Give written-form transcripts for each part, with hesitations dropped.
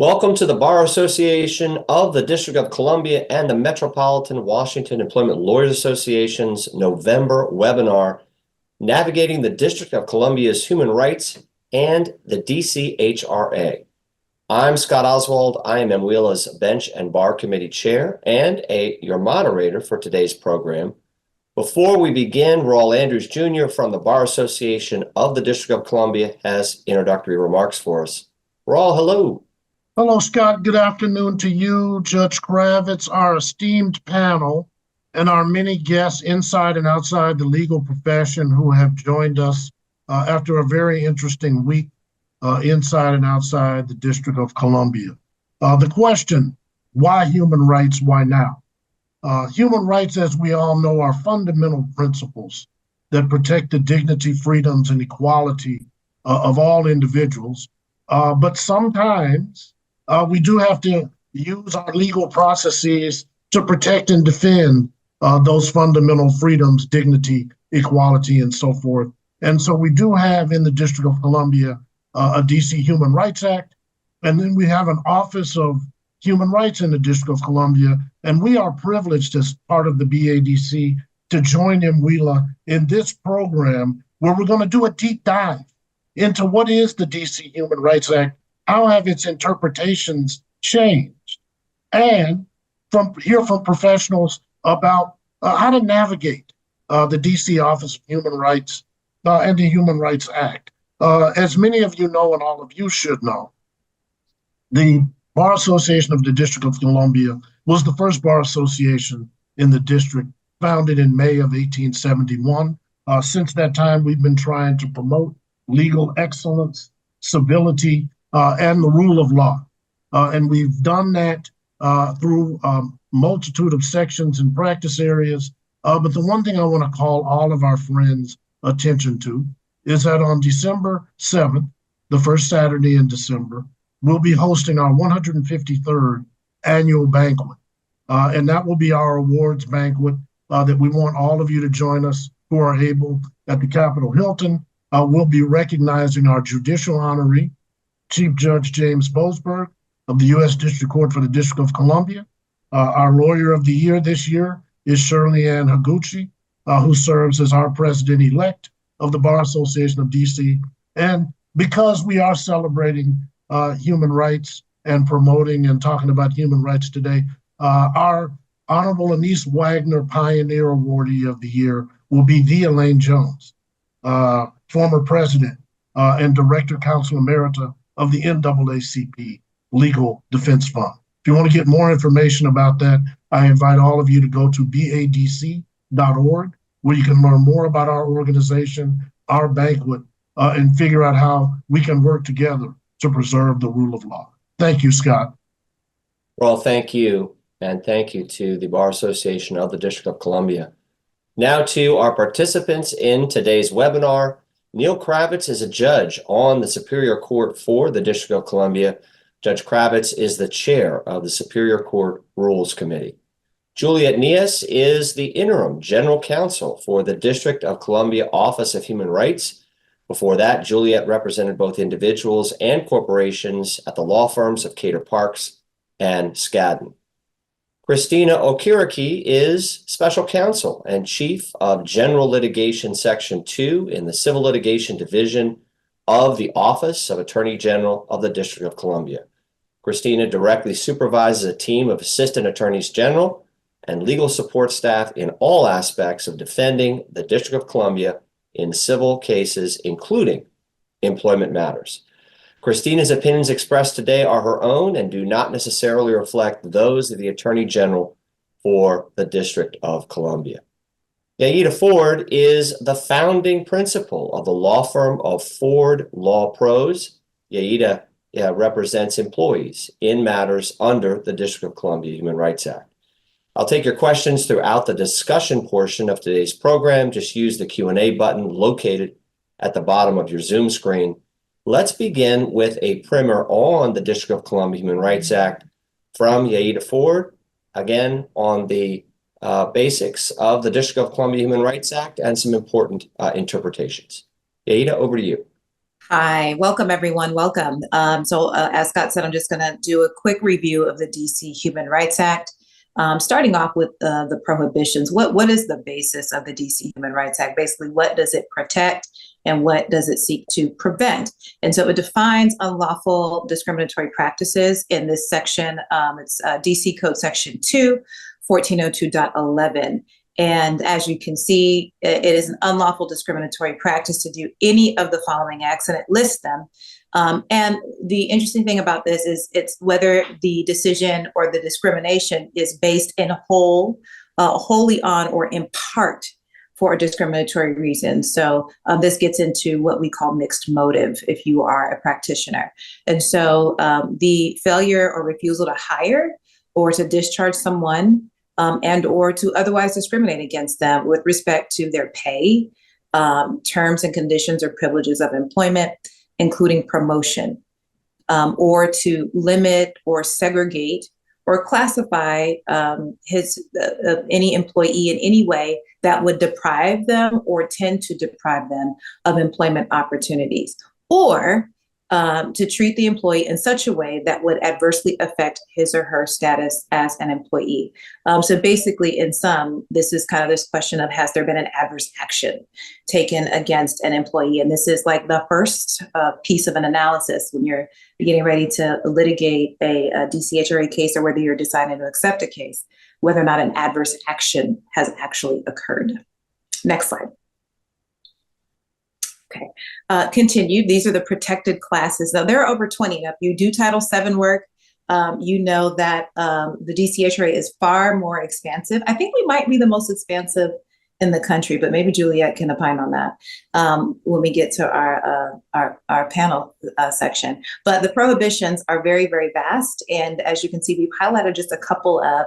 Welcome to the Bar Association of the District of Columbia and the Metropolitan Washington Employment Lawyers Association's November webinar, Navigating the District of Columbia's Human Rights and the DCHRA. I'm Scott Oswald. I am MWELA's Bench and Bar Committee Chair and your moderator for today's program. Before we begin, Rawle Andrews Jr. from the Bar Association of the District of Columbia has introductory remarks for us. Rawle, hello. Hello, Scott. Good afternoon to you, Judge Kravitz, our esteemed panel, and our many guests inside and outside the legal profession who have joined us after a very interesting week inside and outside the District of Columbia. The question, why human rights, why now? Human rights, as we all know, are fundamental principles that protect the dignity, freedoms, and equality of all individuals. But sometimes we do have to use our legal processes to protect and defend those fundamental freedoms, dignity, equality, and so forth. And so we do have in the District of Columbia a DC Human Rights Act, and then we have an Office of Human Rights in the District of Columbia, and we are privileged as part of the BADC to join MWELA in this program where we're going to do a deep dive into what is the DC Human Rights Act, how have its interpretations changed, and hear from professionals about how to navigate the DC Office of Human Rights and the Human Rights Act. As many of you know, and all of you should know, the Bar Association of the District of Columbia was the first bar association in the district, founded in May of 1871. Since that time, we've been trying to promote legal excellence, civility, and the rule of law. And we've done that through a multitude of sections and practice areas. But the one thing I want to call all of our friends' attention to is that on December 7th, the first Saturday in December, we'll be hosting our 153rd annual banquet. And that will be our awards banquet that we want all of you to join us who are able at the Capitol Hilton. We'll be recognizing our judicial honoree, Chief Judge James Boasberg of the U.S. District Court for the District of Columbia. Our Lawyer of the Year this year is Shirley Ann Higuchi, who serves as our President-elect of the Bar Association of D.C. And because we are celebrating human rights and promoting and talking about human rights today, our Honorable Anise Wagner Pioneer Awardee of the Year will be the Elaine Jones, former President and Director Counsel Emerita of the NAACP Legal Defense Fund. If you want to get more information about that, I invite all of you to go to badc.org, where you can learn more about our organization, our banquet, and figure out how we can work together to preserve the rule of law. Thank you, Scott. Well, thank you, and thank you to the Bar Association of the District of Columbia. Now to our participants in today's webinar. Neal Kravitz is a judge on the Superior Court for the District of Columbia. Judge Kravitz is the chair of the Superior Court Rules Committee. Juliette Niehuss is the interim general counsel for the District of Columbia Office of Human Rights. Before that, Juliette represented both individuals and corporations at the law firms of Cater Parks and Skadden. Christina Okereke is special counsel and chief of General Litigation Section 2 in the Civil Litigation Division of the Office of Attorney General of the District of Columbia. Christina directly supervises a team of assistant attorneys general and legal support staff in all aspects of defending the District of Columbia in civil cases, including employment matters. Christina's opinions expressed today are her own and do not necessarily reflect those of the Attorney General for the District of Columbia. Yaida Ford is the founding principal of the law firm of Ford Law Pros. Yaida represents employees in matters under the District of Columbia Human Rights Act. I'll take your questions throughout the discussion portion of today's program. Just use the Q&A button located at the bottom of your Zoom screen. Let's begin with a primer on the District of Columbia Human Rights Act from Yaida Ford, again on the basics of the District of Columbia Human Rights Act and some important interpretations. Yaida, over to you. Hi, welcome everyone, welcome. As Scott said, I'm just gonna do a quick review of the DC Human Rights Act. Starting off with the prohibitions. What is the basis of the DC Human Rights Act? Basically, what does it protect and what does it seek to prevent? And so it defines unlawful discriminatory practices in this section. It's DC Code Section 2, 1402.11. And as you can see, it is an unlawful discriminatory practice to do any of the following acts, and it lists them. And the interesting thing about this is it's whether the decision or the discrimination is based in wholly on or in part for a discriminatory reason. So this gets into what we call mixed motive if you are a practitioner. And so the failure or refusal to hire or to discharge someone and or to otherwise discriminate against them with respect to their pay, terms and conditions or privileges of employment, including promotion, or to limit or segregate or classify any employee in any way that would deprive them or tend to deprive them of employment opportunities, or to treat the employee in such a way that would adversely affect his or her status as an employee. So basically, in sum, this is kind of this question of, has there been an adverse action taken against an employee? And this is like the first piece of an analysis when you're getting ready to litigate a DCHRA case, or whether you're deciding to accept a case, whether or not an adverse action has actually occurred. Next slide. Okay, continued. These are the protected classes. Now, there are over 20. Now, if you do Title VII work, you know that the DCHRA is far more expansive. I think we might be the most expansive in the country, but maybe Juliette can opine on that when we get to our panel section. But the prohibitions are very, very vast. And as you can see, we've highlighted just a couple of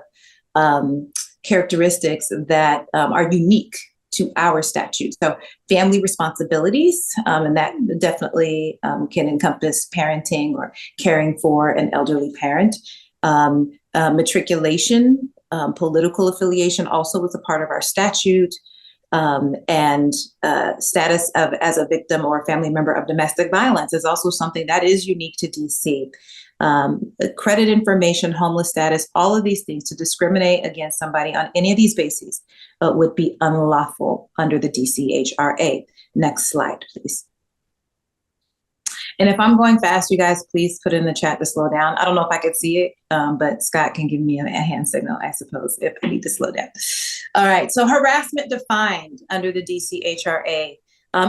characteristics that are unique to our statute. So family responsibilities, and that definitely can encompass parenting or caring for an elderly parent. Matriculation, political affiliation also is a part of our statute, and status as a victim or a family member of domestic violence is also something that is unique to DC. Credit information, homeless status, all of these things, to discriminate against somebody on any of these bases would be unlawful under the DCHRA. Next slide, please. And if I'm going fast, you guys, please put in the chat to slow down. I don't know if I could see it, but Scott can give me a hand signal, I suppose, if I need to slow down. All right, so harassment defined under the DCHRA.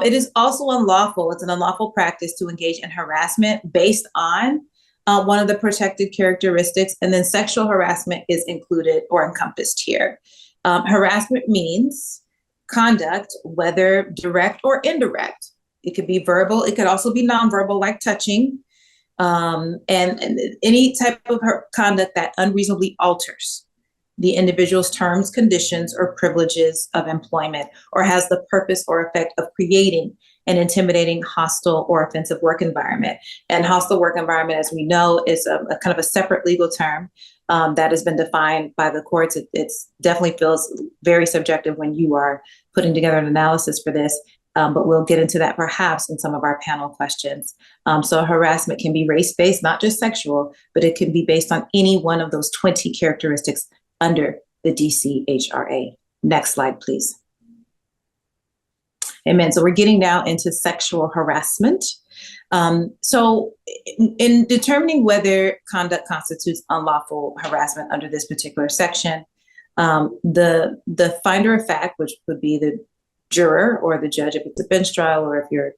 It is also unlawful. It's an unlawful practice to engage in harassment based on one of the protected characteristics, and then sexual harassment is included or encompassed here. Harassment means conduct, whether direct or indirect. It could be verbal. It could also be nonverbal, like touching, and any type of conduct that unreasonably alters the individual's terms, conditions, or privileges of employment, or has the purpose or effect of creating an intimidating, hostile, or offensive work environment. And hostile work environment, as we know, is a kind of a separate legal term that has been defined by the courts. It definitely feels very subjective when you are putting together an analysis for this, but we'll get into that perhaps in some of our panel questions. So harassment can be race-based, not just sexual, but it can be based on any one of those 20 characteristics under the DCHRA. Next slide, please. Amen. So we're getting now into sexual harassment. So in determining whether conduct constitutes unlawful harassment under this particular section, the finder of fact, which would be the juror or the judge if it's a bench trial, or if you're,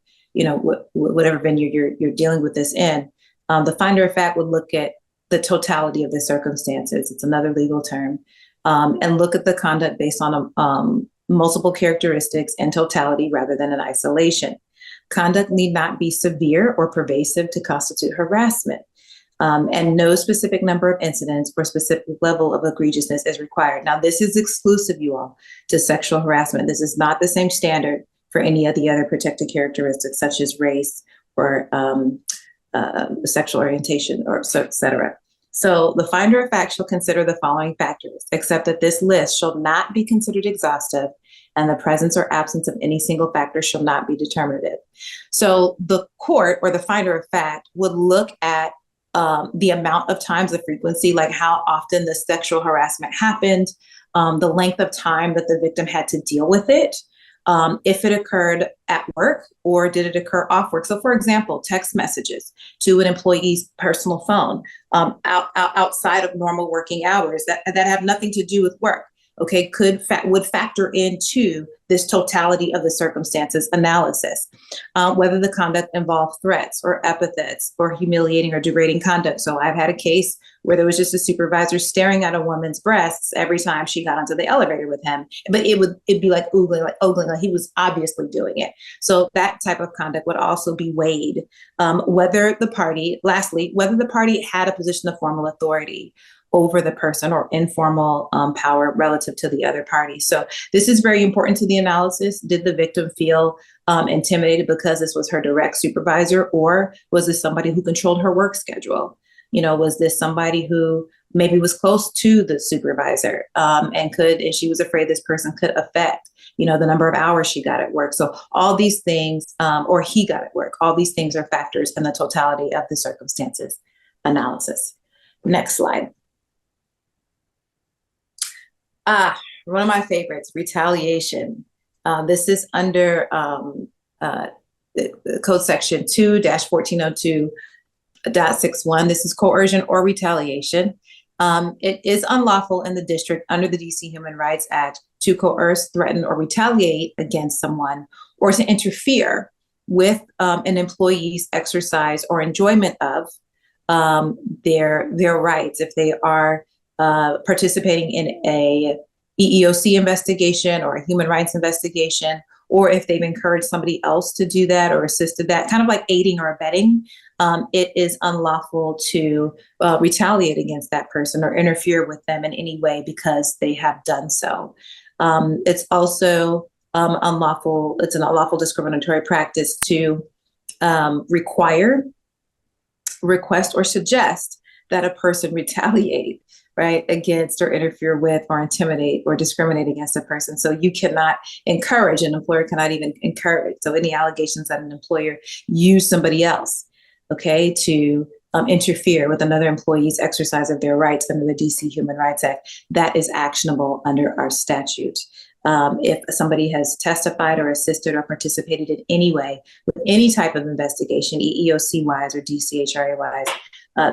whatever venue you're dealing with this in, the finder of fact would look at the totality of the circumstances. It's another legal term, and look at the conduct based on multiple characteristics in totality rather than in isolation. Conduct need not be severe or pervasive to constitute harassment, and no specific number of incidents or specific level of egregiousness is required. Now, this is exclusive, you all, to sexual harassment. This is not the same standard for any of the other protected characteristics, such as race or sexual orientation, or et cetera. So the finder of fact shall consider the following factors, except that this list shall not be considered exhaustive and the presence or absence of any single factor shall not be determinative. So the court or the finder of fact would look at the amount of times, the frequency, like how often the sexual harassment happened, the length of time that the victim had to deal with it, if it occurred at work or did it occur off work. So for example, text messages to an employee's personal phone outside of normal working hours that have nothing to do with work. Okay, would factor into this totality of the circumstances analysis, whether the conduct involved threats or epithets or humiliating or degrading conduct. So I've had a case where there was just a supervisor staring at a woman's breasts every time she got onto the elevator with him, but it'd be like ogling, like he was obviously doing it. So that type of conduct would also be weighed. Whether the party had a position of formal authority over the person or informal power relative to the other party. So this is very important to the analysis. Did the victim feel intimidated because this was her direct supervisor, or was this somebody who controlled her work schedule? Was this somebody who maybe was close to the supervisor and she was afraid this person could affect, the number of hours she got at work. So all these things, or he got at work, all these things are factors in the totality of the circumstances analysis. Next slide. One of my favorites, retaliation. This is under the code section 2-1402.61. This is coercion or retaliation. It is unlawful in the district under the DC Human Rights Act to coerce, threaten, or retaliate against someone or to interfere with an employee's exercise or enjoyment of their rights if they are participating in a EEOC investigation or a human rights investigation, or if they've encouraged somebody else to do that or assisted that, kind of like aiding or abetting. It is unlawful to retaliate against that person or interfere with them in any way because they have done so. It's also unlawful. It's an unlawful discriminatory practice to require, request, or suggest that a person retaliate, right, against or interfere with or intimidate or discriminate against a person. So you cannot encourage, an employer cannot even encourage. So any allegations that an employer used somebody else, okay, to interfere with another employee's exercise of their rights under the DC Human Rights Act, that is actionable under our statute. If somebody has testified or assisted or participated in any way with any type of investigation, EEOC-wise or DCHRA-wise,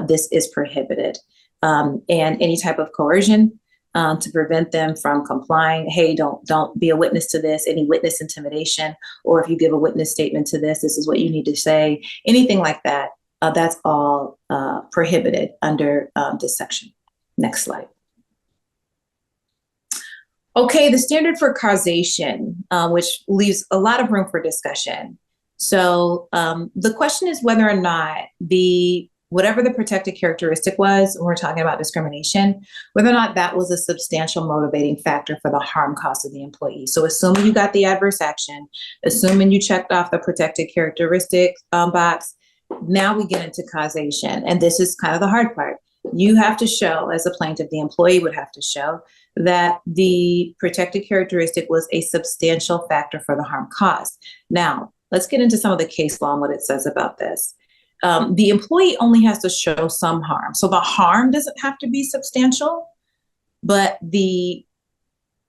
this is prohibited. And any type of coercion to prevent them from complying. Hey, don't be a witness to this, any witness intimidation, or if you give a witness statement to this is what you need to say, anything like that, that's all prohibited under this section. Next slide. Okay, the standard for causation, which leaves a lot of room for discussion. So the question is whether or not whatever the protected characteristic was, when we're talking about discrimination, whether or not that was a substantial motivating factor for the harm caused to the employee. So assuming you got the adverse action, assuming you checked off the protected characteristic box, now we get into causation. And this is kind of the hard part. You have to show, as a plaintiff, the employee would have to show that the protected characteristic was a substantial factor for the harm caused. Now, let's get into some of the case law and what it says about this. The employee only has to show some harm. So the harm doesn't have to be substantial, but the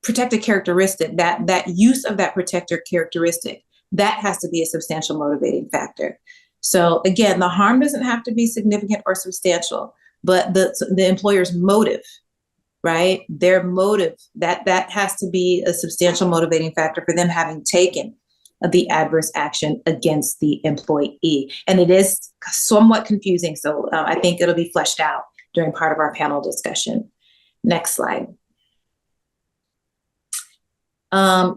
protected characteristic, that use of that protected characteristic, that has to be a substantial motivating factor. So again, the harm doesn't have to be significant or substantial, but the employer's motive, right? Their motive, that has to be a substantial motivating factor for them having taken the adverse action against the employee. And it is somewhat confusing. So I think it'll be fleshed out during part of our panel discussion. Next slide.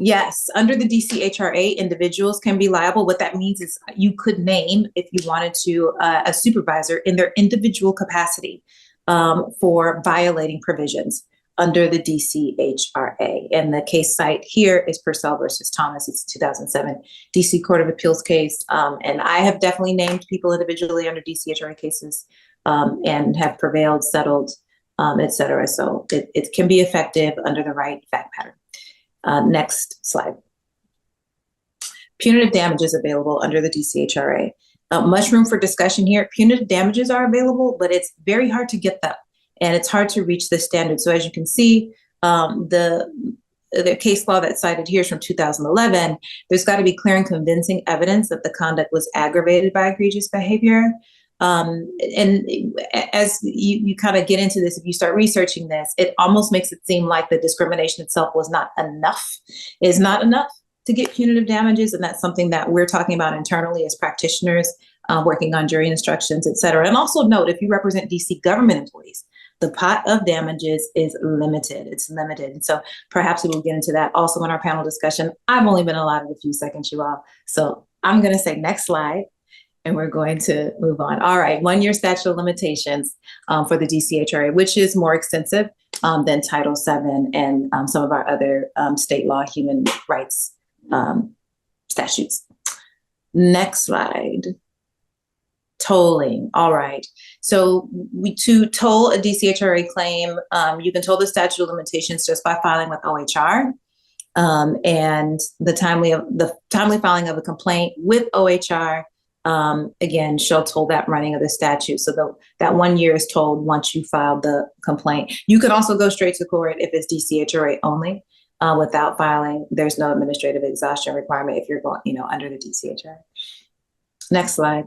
Yes, under the DCHRA, individuals can be liable. What that means is you could name, if you wanted to, a supervisor in their individual capacity for violating provisions under the DCHRA. And the case site here is Purcell versus Thomas. It's a 2007 DC Court of Appeals case. And I have definitely named people individually under DCHRA cases and have prevailed, settled, et cetera. So it can be effective under the right fact pattern. Next slide. Punitive damages available under the DCHRA. Much room for discussion here. Punitive damages are available, but it's very hard to get them, and it's hard to reach the standard. So as you can see, the case law that's cited here is from 2011. There's got to be clear and convincing evidence that the conduct was aggravated by egregious behavior. And as you kind of get into this, if you start researching this, it almost makes it seem like the discrimination itself was not enough, is not enough to get punitive damages. And that's something that we're talking about internally as practitioners, working on jury instructions, et cetera. And also note, if you represent DC government employees, the pot of damages is limited. It's limited. And so perhaps we will get into that also in our panel discussion. I've only been allotted a few seconds, you all. So I'm going to say next slide, and we're going to move on. All right, 1 year statute of limitations for the DCHRA, which is more extensive than Title VII and some of our other state law human rights statutes. Next slide. Tolling. All right. So to toll a DCHRA claim, you can toll the statute of limitations just by filing with OHR, and the timely filing of a complaint with OHR, again, shall toll that running of the statute. So that 1 year is tolled once you filed the complaint. You can also go straight to court if it's DCHRA only, without filing. There's no administrative exhaustion requirement if you're going, under the DCHRA. Next slide.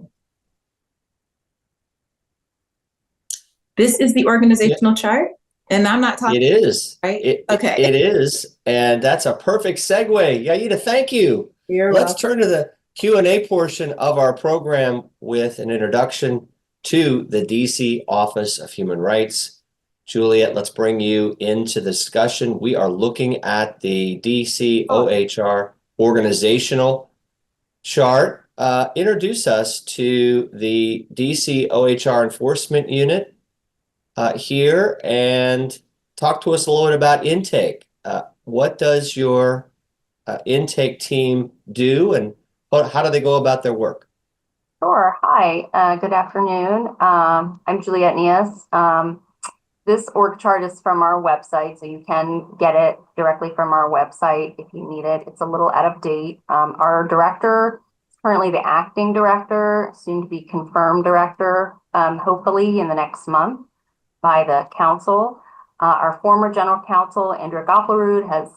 This is the organizational chart, and I'm not talking. It is. Right? Okay. It is, and that's a perfect segue. Yaida, thank you. Let's turn to the Q&A portion of our program with an introduction to the DC Office of Human Rights. Juliette, let's bring you into the discussion. We are looking at the DCOHR organizational chart. Introduce us to the DCOHR Enforcement Unit here, and talk to us a little bit about intake. What does your intake team do, and how do they go about their work? Sure. Hi. Good afternoon. I'm Juliette Niehuss. This org chart is from our website, so you can get it directly from our website if you need it. It's a little out of date. Our director is currently the acting director, soon to be confirmed director, hopefully in the next month by the council. Our former general counsel, Andrea Gofflerud, has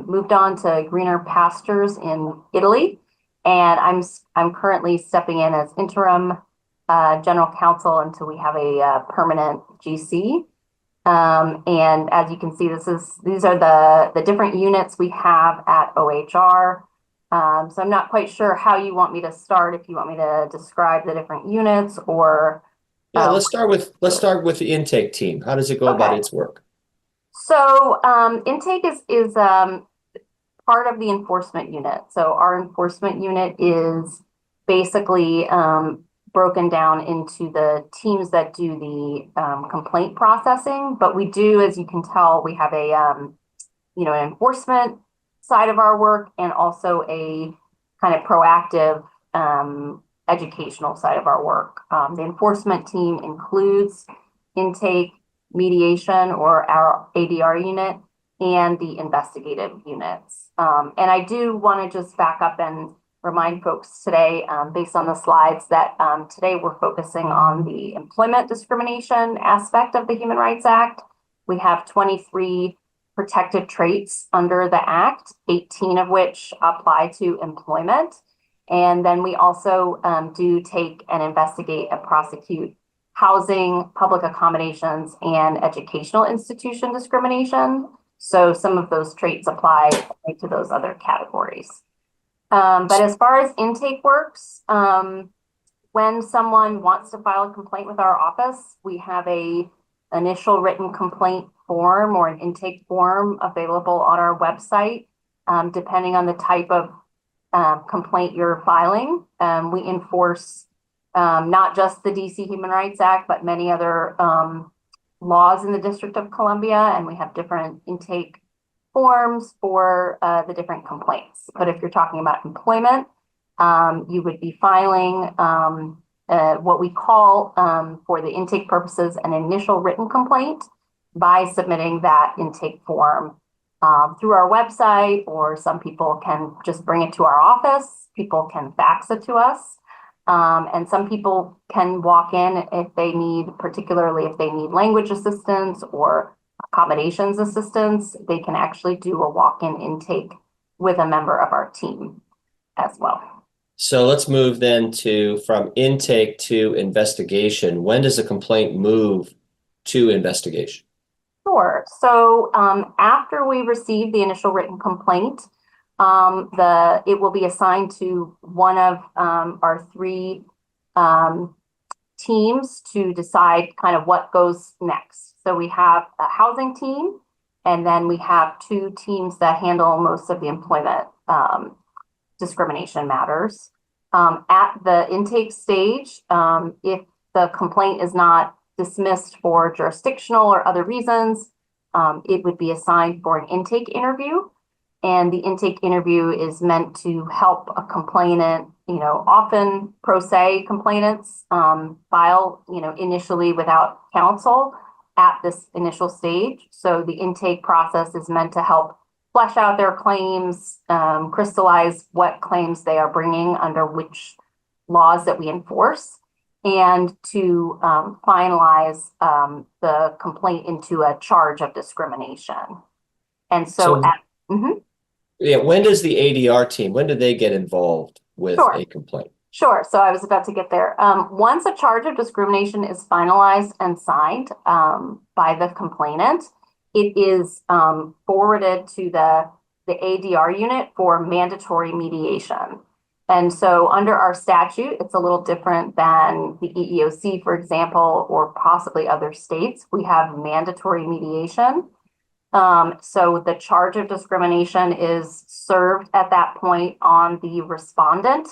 moved on to greener pastures in Italy, and I'm currently stepping in as interim general counsel until we have a permanent GC. And as you can see, these are the different units we have at OHR. So I'm not quite sure how you want me to start, if you want me to describe the different units or. Yeah, let's start with the intake team. How does it go about its work? So intake is part of the enforcement unit. So our enforcement unit is basically broken down into the teams that do the complaint processing. But we do, as you can tell, we have a an enforcement side of our work, and also a kind of proactive educational side of our work. The enforcement team includes intake, mediation, or our ADR unit, and the investigative units. And I do want to just back up and remind folks today, based on the slides, that today we're focusing on the employment discrimination aspect of the Human Rights Act. We have 23 protected traits under the Act, 18 of which apply to employment. And then we also do take and investigate and prosecute housing, public accommodations, and educational institution discrimination. So some of those traits apply to those other categories. But as far as intake works, when someone wants to file a complaint with our office, we have a initial written complaint form or an intake form available on our website. Depending on the type of complaint you're filing, we enforce not just the DC Human Rights Act, but many other laws in the District of Columbia, and we have different intake forms for the different complaints. But if you're talking about employment, you would be filing what we call, for the intake purposes, an initial written complaint by submitting that intake form through our website, or some people can just bring it to our office. People can fax it to us. And some people can walk in if they need, particularly if they need language assistance or accommodations assistance, they can actually do a walk-in intake with a member of our team as well. So let's move then from intake to investigation. When does a complaint move to investigation? Sure. So after we receive the initial written complaint, it will be assigned to one of our three teams to decide kind of what goes next. So we have a housing team, and then we have two teams that handle most of the employment discrimination matters. At the intake stage, if the complaint is not dismissed for jurisdictional or other reasons, it would be assigned for an intake interview. And the intake interview is meant to help a complainant, often pro se complainants file, initially without counsel at this initial stage. So the intake process is meant to help flesh out their claims, crystallize what claims they are bringing under which laws that we enforce, and to finalize the complaint into a charge of discrimination. And when does the ADR team, when do they get involved with a complaint? Sure. So I was about to get there. Once a charge of discrimination is finalized and signed by the complainant, it is forwarded to the ADR unit for mandatory mediation. And so under our statute, it's a little different than the EEOC, for example, or possibly other states. We have mandatory mediation. So the charge of discrimination is served at that point on the respondent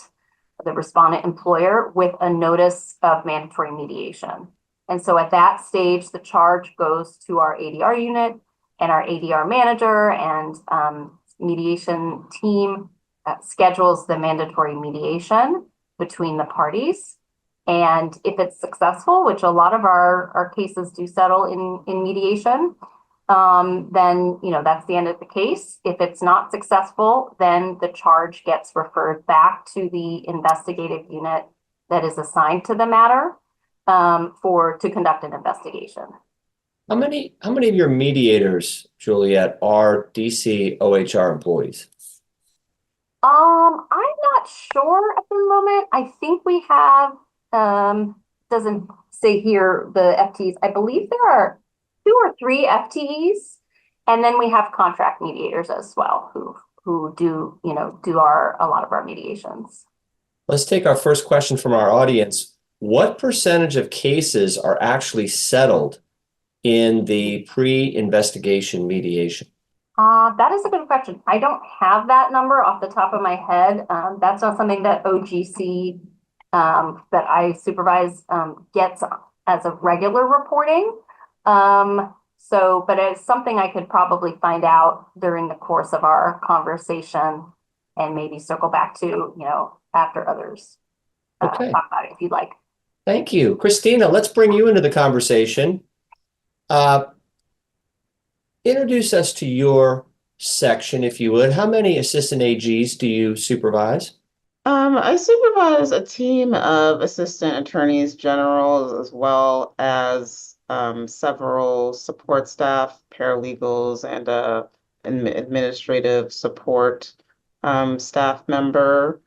employer, with a notice of mandatory mediation. And so at that stage, the charge goes to our ADR unit, and our ADR manager and mediation team schedules the mandatory mediation between the parties. And if it's successful, which a lot of our cases do settle in mediation, then that's the end of the case. If it's not successful, then the charge gets referred back to the investigative unit that is assigned to the matter to conduct an investigation. How many of your mediators, Juliette, are DCOHR employees? I'm not sure at the moment. I think we have, doesn't say here the FTEs. I believe there are 2 or 3 FTEs, and then we have contract mediators as well who do a lot of our mediations. Let's take our first question from our audience. What percentage of cases are actually settled in the pre-investigation mediation? That is a good question. I don't have that number off the top of my head. That's not something that OGC that I supervise gets as a regular reporting. But it's something I could probably find out during the course of our conversation, and maybe circle back to, after others talk about it, if you'd like. Thank you. Christina, let's bring you into the conversation. Introduce us to your section, if you would. How many assistant AGs do you supervise? I supervise a team of assistant attorneys generals, as well as several support staff, paralegals, and an administrative support staff member.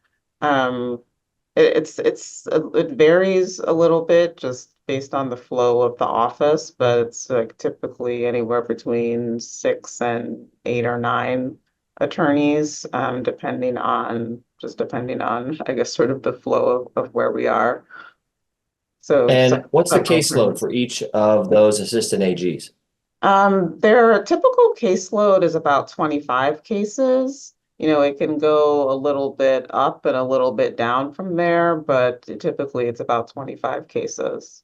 It varies a little bit just based on the flow of the office, but it's typically anywhere between 6 and 8 or 9 attorneys, depending on, I guess, sort of the flow of where we are. And what's the caseload for each of those assistant AGs? Their typical caseload is about 25 cases. It can go a little bit up and a little bit down from there, but typically it's about 25 cases.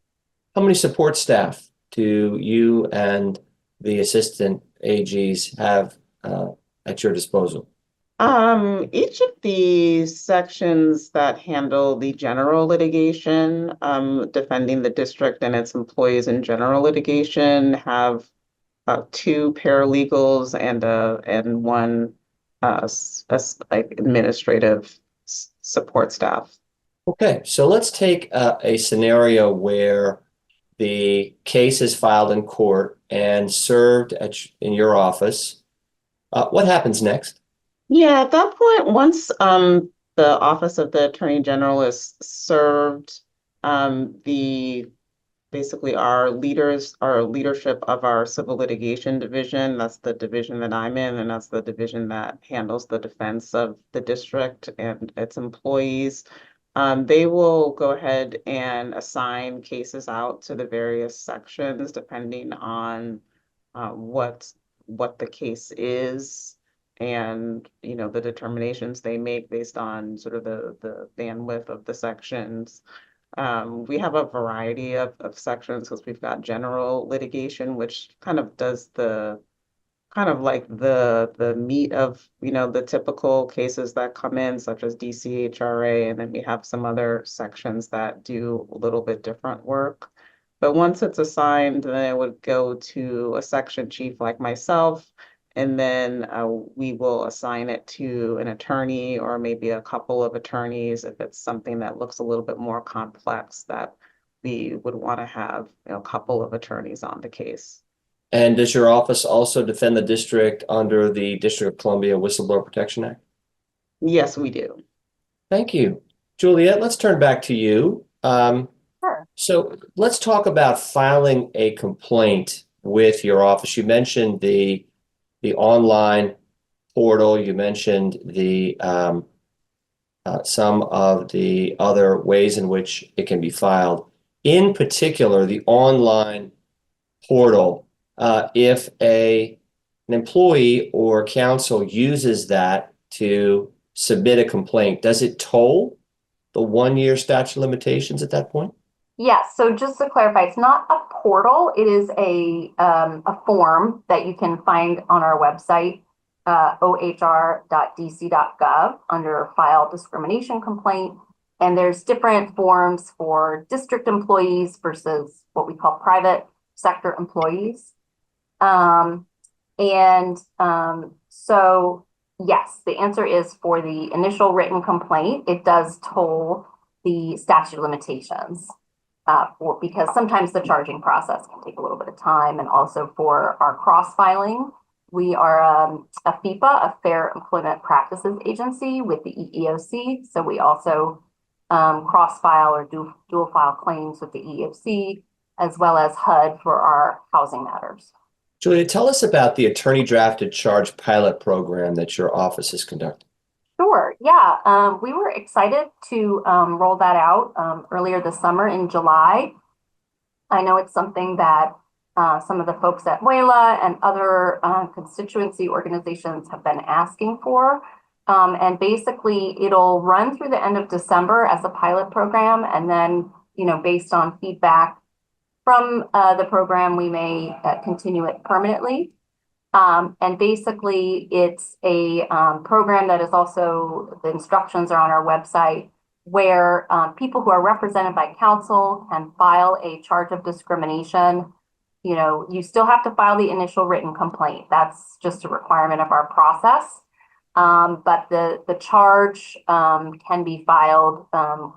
How many support staff do you and the assistant AGs have at your disposal? Each of the sections that handle the general litigation, defending the district and its employees in general litigation, have two paralegals and one like administrative support staff. Okay, so let's take a scenario where the case is filed in court and served in your office. What happens next? Yeah, at that point, once the Office of the Attorney General is served, the basically our leadership of our civil litigation division, that's the division that I'm in, and that's the division that handles the defense of the district and its employees. They will go ahead and assign cases out to the various sections depending on what the case is, and the determinations they make based on sort of the bandwidth of the sections. We have a variety of sections because we've got general litigation, which kind of does the meat of the typical cases that come in, such as DCHRA, and then we have some other sections that do a little bit different work. But once it's assigned, then it would go to a section chief like myself, and then we will assign it to an attorney or maybe a couple of attorneys if it's something that looks a little bit more complex that we would want to have a couple of attorneys on the case. And does your office also defend the district under the District of Columbia Whistleblower Protection Act? Yes, we do. Thank you. Juliette, let's turn back to you. Sure. So let's talk about filing a complaint with your office. You mentioned the online portal. You mentioned the some of the other ways in which it can be filed. In particular, the online portal. If an employee or counsel uses that to submit a complaint, does it toll the 1-year statute of limitations at that point? Yes. So just to clarify, it's not a portal. It is a form that you can find on our website, ohr.dc.gov, under File Discrimination Complaint. And there's different forms for district employees versus what we call private sector employees. So yes, the answer is for the initial written complaint, it does toll the statute of limitations. Because sometimes the charging process can take a little bit of time, and also for our cross-filing, we are a FEPA, a Fair Employment Practices Agency with the EEOC. So we also cross-file or dual file claims with the EEOC, as well as HUD for our housing matters. Julia, tell us about the attorney drafted charge pilot program that your office is conducting. Sure. Yeah. We were excited to roll that out earlier this summer in July. I know it's something that some of the folks at MWELA and other constituency organizations have been asking for. And basically, it'll run through the end of December as a pilot program. And then, based on feedback from the program, we may continue it permanently. And basically, it's a program that is also, the instructions are on our website, where people who are represented by counsel can file a charge of discrimination. You still have to file the initial written complaint. That's just a requirement of our process. But the charge can be filed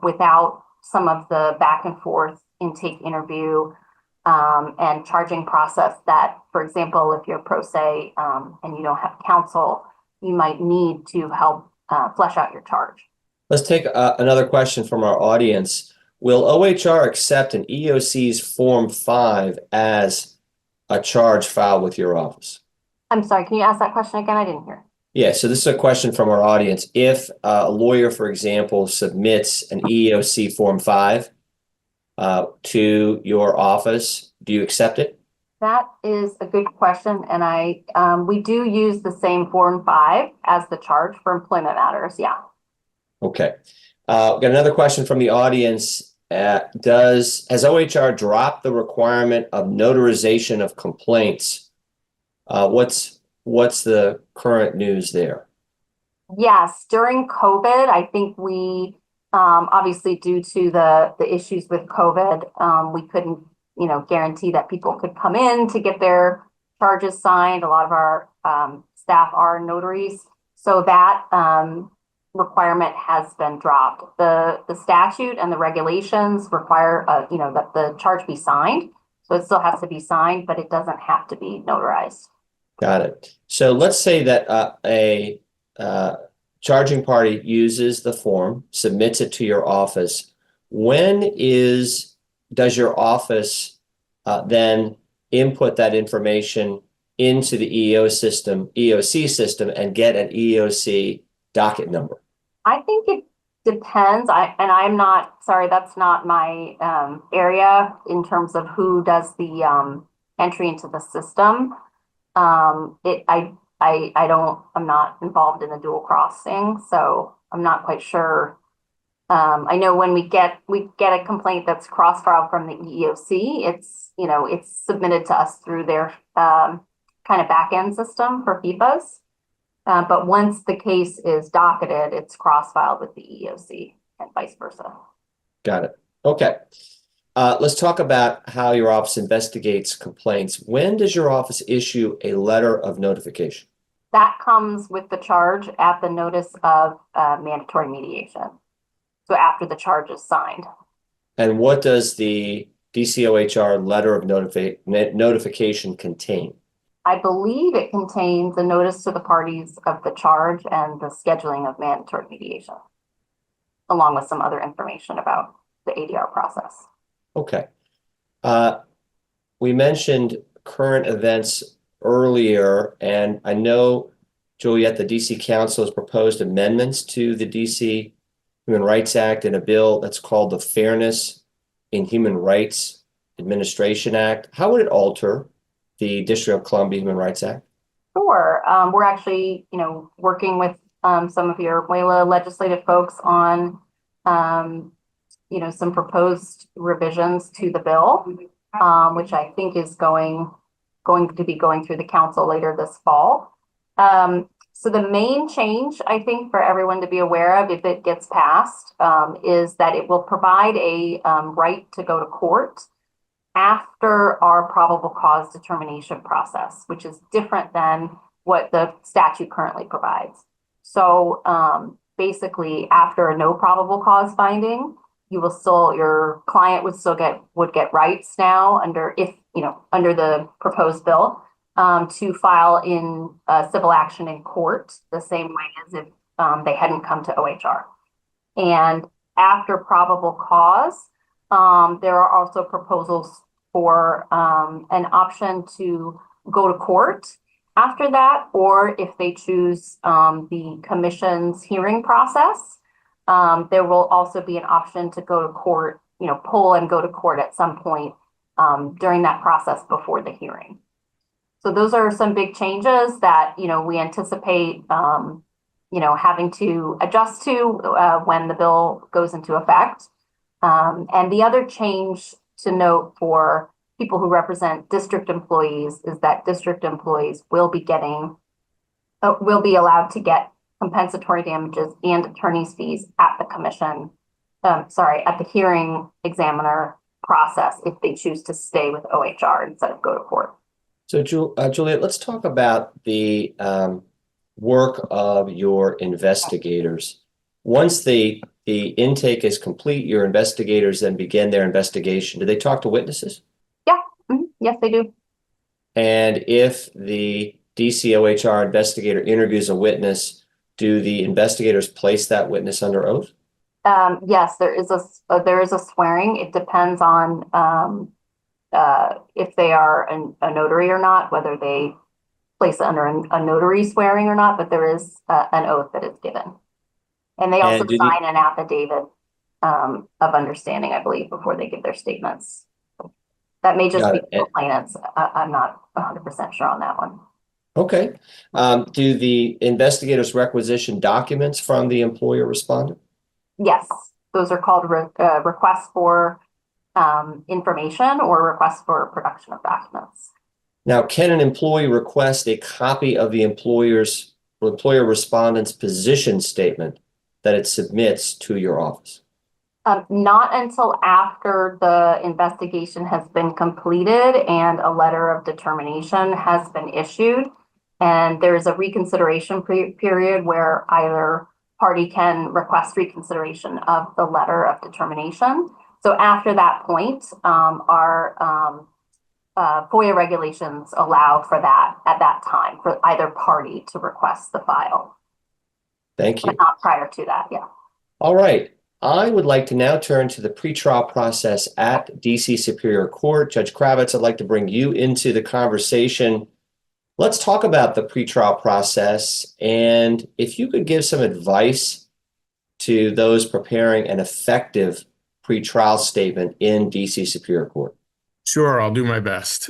without some of the back and forth intake interview and charging process that, for example, if you're pro se and you don't have counsel, you might need to help flesh out your charge. Let's take another question from our audience. Will OHR accept an EOC's Form 5 as a charge filed with your office? I'm sorry, can you ask that question again? I didn't hear. Yeah, so this is a question from our audience. If a lawyer, for example, submits an EOC Form 5 to your office, do you accept it? That is a good question, and we do use the same Form 5 as the charge for employment matters. Yeah. Okay. Got another question from the audience. Has OHR dropped the requirement of notarization of complaints? What's the current news there? Yes, during COVID, I think we obviously due to the issues with COVID, we couldn't, guarantee that people could come in to get their charges signed. A lot of our staff are notaries, so that requirement has been dropped. The statute and the regulations require, that the charge be signed. So it still has to be signed, but it doesn't have to be notarized. Got it. So let's say that a charging party uses the form, submits it to your office. When does your office then input that information into the EOC system and get an EOC docket number? I think it depends. I'm not, sorry, that's not my area in terms of who does the entry into the system. I'm not involved in the dual crossing, so I'm not quite sure. I know when we get a complaint that's cross-filed from the EEOC, it's submitted to us through their kind of back-end system for FIPAs. But once the case is docketed, it's cross-filed with the EEOC and vice versa. Got it. Okay. Let's talk about how your office investigates complaints. When does your office issue a letter of notification? That comes with the charge at the notice of mandatory mediation. So after the charge is signed. And what does the DCHRA letter of notification contain? I believe it contains a notice to the parties of the charge and the scheduling of mandatory mediation, along with some other information about the ADR process. Okay. We mentioned current events earlier, and I know, Juliette, the DC Council has proposed amendments to the DC Human Rights Act in a bill that's called the Fairness in Human Rights Administration Act. How would it alter the District of Columbia Human Rights Act? Sure. We're actually, working with some of your MWELA legislative folks on, some proposed revisions to the bill, which I think is going to be going through the council later this fall. So the main change, I think, for everyone to be aware of if it gets passed, is that it will provide a right to go to court after our probable cause determination process, which is different than what the statute currently provides. So basically, after a no probable cause finding, your client would get rights now under the proposed bill to file in civil action in court the same way as if they hadn't come to OHR. And after probable cause, there are also proposals for an option to go to court after that, or if they choose the commission's hearing process, there will also be an option to go to court, pull and go to court at some point during that process before the hearing. So those are some big changes that, we anticipate, having to adjust to when the bill goes into effect. And the other change to note for people who represent district employees is that district employees will be allowed to get compensatory damages and attorney's fees at the at the hearing examiner process if they choose to stay with OHR instead of go to court. So, Juliette, let's talk about the work of your investigators. Once the intake is complete, your investigators then begin their investigation. Do they talk to witnesses? Yeah. Mm-hmm. Yes, they do. And if the DCOHR investigator interviews a witness, do the investigators place that witness under oath? Yes, there is a swearing. It depends on if they are a notary or not, whether they place it under a notary swearing or not, but there is an oath that is given. And they also sign an affidavit of understanding, I believe, before they give their statements. That may just be complainants. I'm not 100% sure on that one. Okay. Do the investigators requisition documents from the employer respondent? Yes, those are called requests for information or requests for production of documents. Now, can an employee request a copy of the employer's employer respondent's position statement that it submits to your office? Not until after the investigation has been completed and a letter of determination has been issued. And there's a reconsideration period where either party can request reconsideration of the letter of determination. So after that point, our FOIA regulations allow for that at that time for either party to request the file. Thank you. But not prior to that, yeah. All right. I would like to now turn to the pretrial process at DC Superior Court. Judge Kravitz, I'd like to bring you into the conversation. Let's talk about the pretrial process, and if you could give some advice to those preparing an effective pretrial statement in DC Superior Court. Sure, I'll do my best.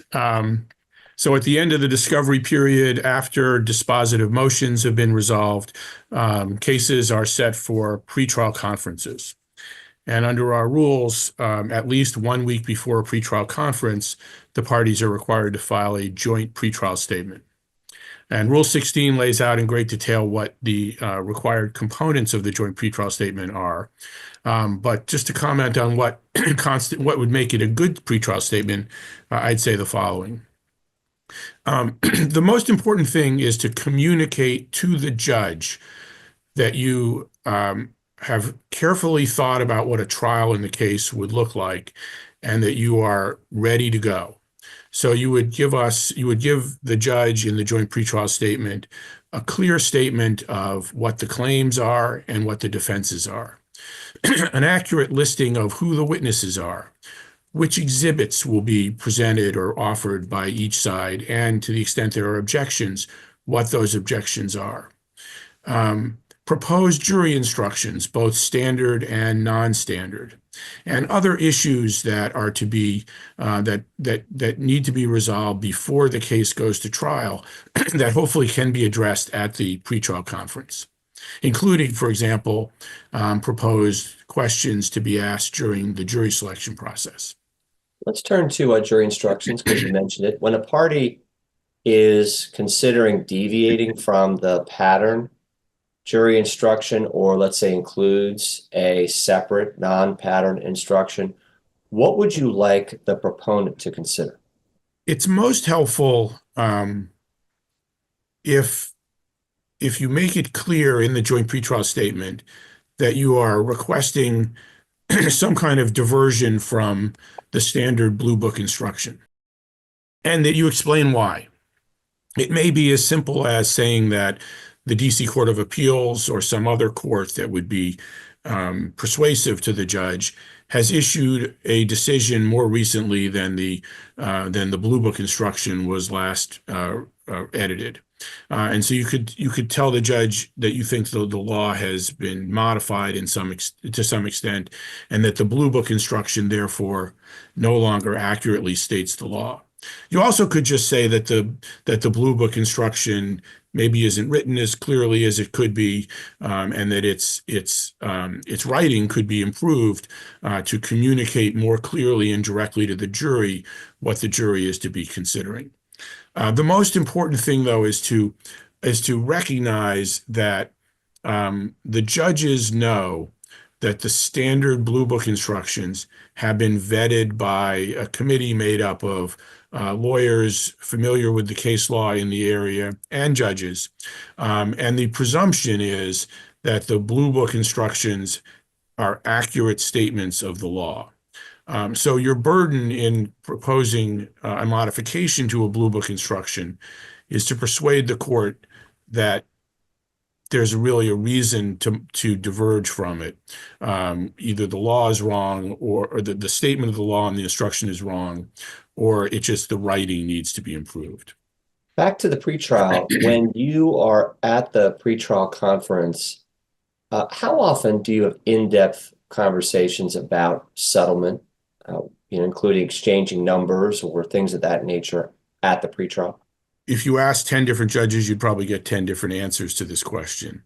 So at the end of the discovery period, after dispositive motions have been resolved, cases are set for pretrial conferences. And under our rules, at least 1 week before a pretrial conference, the parties are required to file a joint pretrial statement. And Rule 16 lays out in great detail what the required components of the joint pretrial statement are. But just to comment on what would make it a good pretrial statement, I'd say the following. The most important thing is to communicate to the judge that you have carefully thought about what a trial in the case would look like and that you are ready to go. So you would give the judge in the joint pretrial statement a clear statement of what the claims are and what the defenses are, an accurate listing of who the witnesses are, which exhibits will be presented or offered by each side, and to the extent there are objections, what those objections are. Proposed jury instructions, both standard and non-standard, and other issues that are to be that need to be resolved before the case goes to trial that hopefully can be addressed at the pretrial conference, including, for example, proposed questions to be asked during the jury selection process. Let's turn to jury instructions, because you mentioned it. When a party is considering deviating from the pattern jury instruction, or let's say includes a separate non-pattern instruction, what would you like the proponent to consider? It's most helpful if you make it clear in the joint pretrial statement that you are requesting some kind of diversion from the standard Blue Book instruction, and that you explain why. It may be as simple as saying that the DC Court of Appeals or some other court that would be persuasive to the judge has issued a decision more recently than the Blue Book instruction was last edited. And so you could tell the judge that you think the law has been modified to some extent, and that the Blue Book instruction therefore no longer accurately states the law. You also could just say that the Blue Book instruction maybe isn't written as clearly as it could be, and that its writing could be improved to communicate more clearly and directly to the jury what the jury is to be considering. The most important thing, though, is to recognize that the judges know that the standard Blue Book instructions have been vetted by a committee made up of lawyers familiar with the case law in the area and judges. And the presumption is that the Blue Book instructions are accurate statements of the law. So your burden in proposing a modification to a Blue Book instruction is to persuade the court that there's really a reason to diverge from it. Either the law is wrong, or the statement of the law and the instruction is wrong, or it's just the writing needs to be improved. Back to the pretrial. When you are at the pretrial conference, how often do you have in-depth conversations about settlement, including exchanging numbers or things of that nature at the pretrial? If you ask 10 different judges, you'd probably get 10 different answers to this question.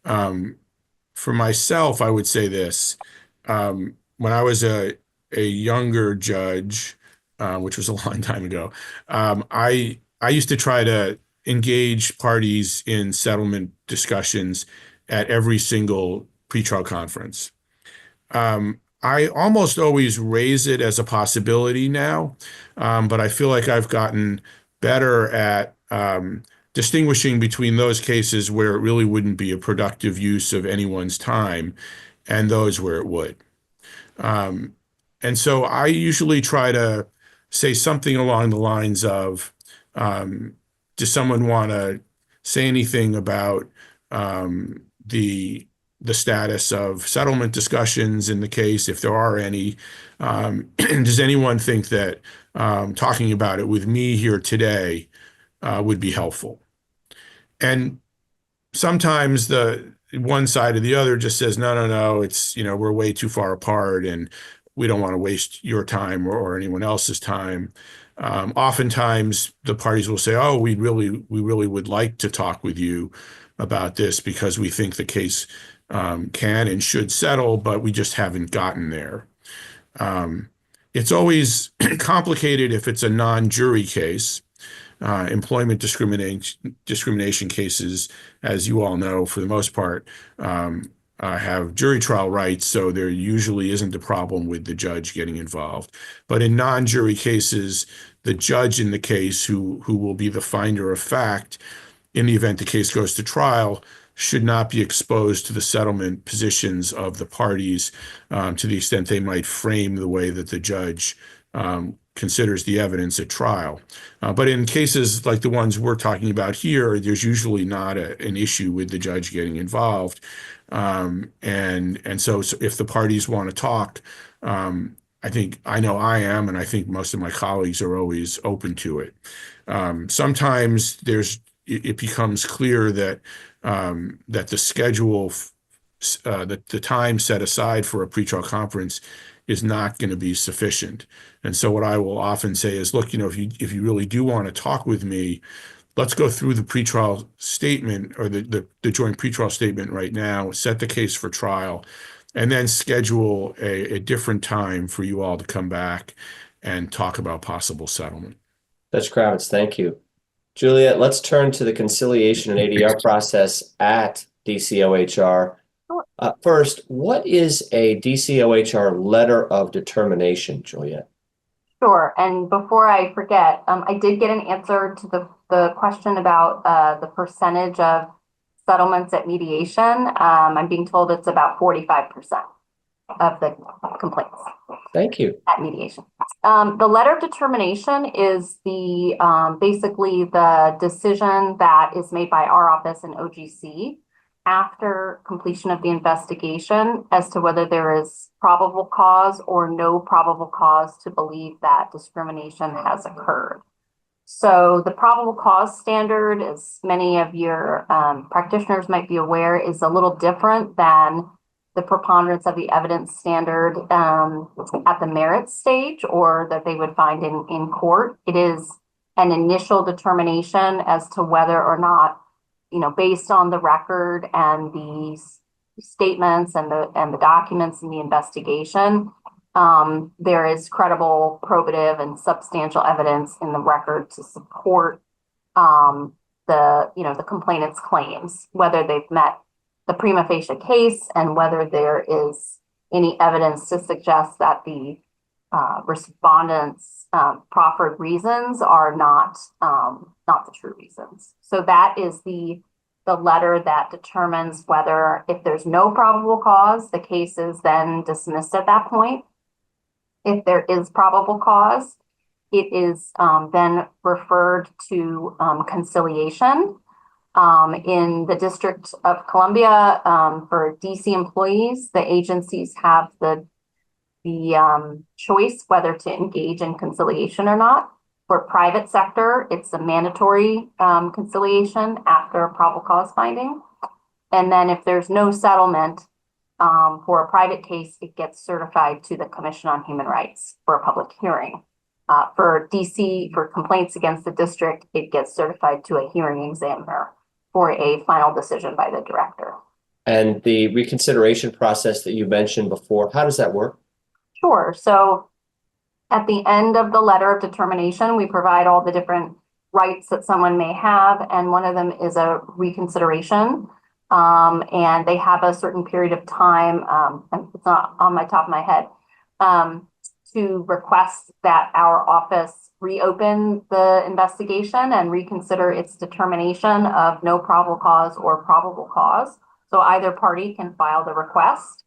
For myself, I would say this. When I was a younger judge, which was a long time ago, I used to try to engage parties in settlement discussions at every single pretrial conference. I almost always raise it as a possibility now, but I feel like I've gotten better at distinguishing between those cases where it really wouldn't be a productive use of anyone's time and those where it would. And so I usually try to say something along the lines of, does someone want to say anything about the status of settlement discussions in the case, if there are any? Does anyone think that talking about it with me here today would be helpful? And sometimes the one side or the other just says, no, it's, we're way too far apart and we don't want to waste your time or anyone else's time. Oftentimes the parties will say, oh, we really would like to talk with you about this because we think the case can and should settle, but we just haven't gotten there. It's always complicated if it's a non-jury case. Employment discrimination cases, as you all know, for the most part, have jury trial rights, so there usually isn't a problem with the judge getting involved. But in non-jury cases, the judge in the case, who will be the finder of fact in the event the case goes to trial, should not be exposed to the settlement positions of the parties to the extent they might frame the way that the judge considers the evidence at trial. But in cases like the ones we're talking about here, there's usually not an issue with the judge getting involved. And so if the parties want to talk, I know I am, and I think most of my colleagues are always open to it. Sometimes it becomes clear that the schedule, that the time set aside for a pretrial conference is not going to be sufficient. And so what I will often say is, look, if you really do want to talk with me, let's go through the pretrial statement or the joint pretrial statement right now, set the case for trial, and then schedule a different time for you all to come back and talk about possible settlement. Judge Kravitz, thank you. Juliette, let's turn to the conciliation and ADR process at DCOHR. First, what is a DCOHR letter of determination, Juliette? Sure. And before I forget, I did get an answer to the question about the percentage of settlements at mediation. I'm being told it's about 45% of the complaints. Thank you. At mediation. The letter of determination is the basically the decision that is made by our office in OGC after completion of the investigation as to whether there is probable cause or no probable cause to believe that discrimination has occurred. So the probable cause standard, as many of your practitioners might be aware, is a little different than the preponderance of the evidence standard at the merits stage, or that they would find in court. It is an initial determination as to whether or not, based on the record and the statements and the documents in the investigation, there is credible, probative, and substantial evidence in the record to support the complainant's claims, whether they've met the prima facie case and whether there is any evidence to suggest that the respondents' proffered reasons are not the true reasons. So that is the letter that determines whether, if there's no probable cause, the case is then dismissed at that point. If there is probable cause, it is then referred to conciliation. In the District of Columbia, for DC employees, the agencies have the choice whether to engage in conciliation or not. For private sector, it's a mandatory conciliation after a probable cause finding. And then if there's no settlement for a private case, it gets certified to the Commission on Human Rights for a public hearing. For DC, for complaints against the district, it gets certified to a hearing examiner for a final decision by the director. And the reconsideration process that you mentioned before, how does that work? Sure. So at the end of the letter of determination, we provide all the different rights that someone may have, and one of them is a reconsideration. And they have a certain period of time, and it's not on my top of my head, to request that our office reopen the investigation and reconsider its determination of no probable cause or probable cause. So either party can file the request.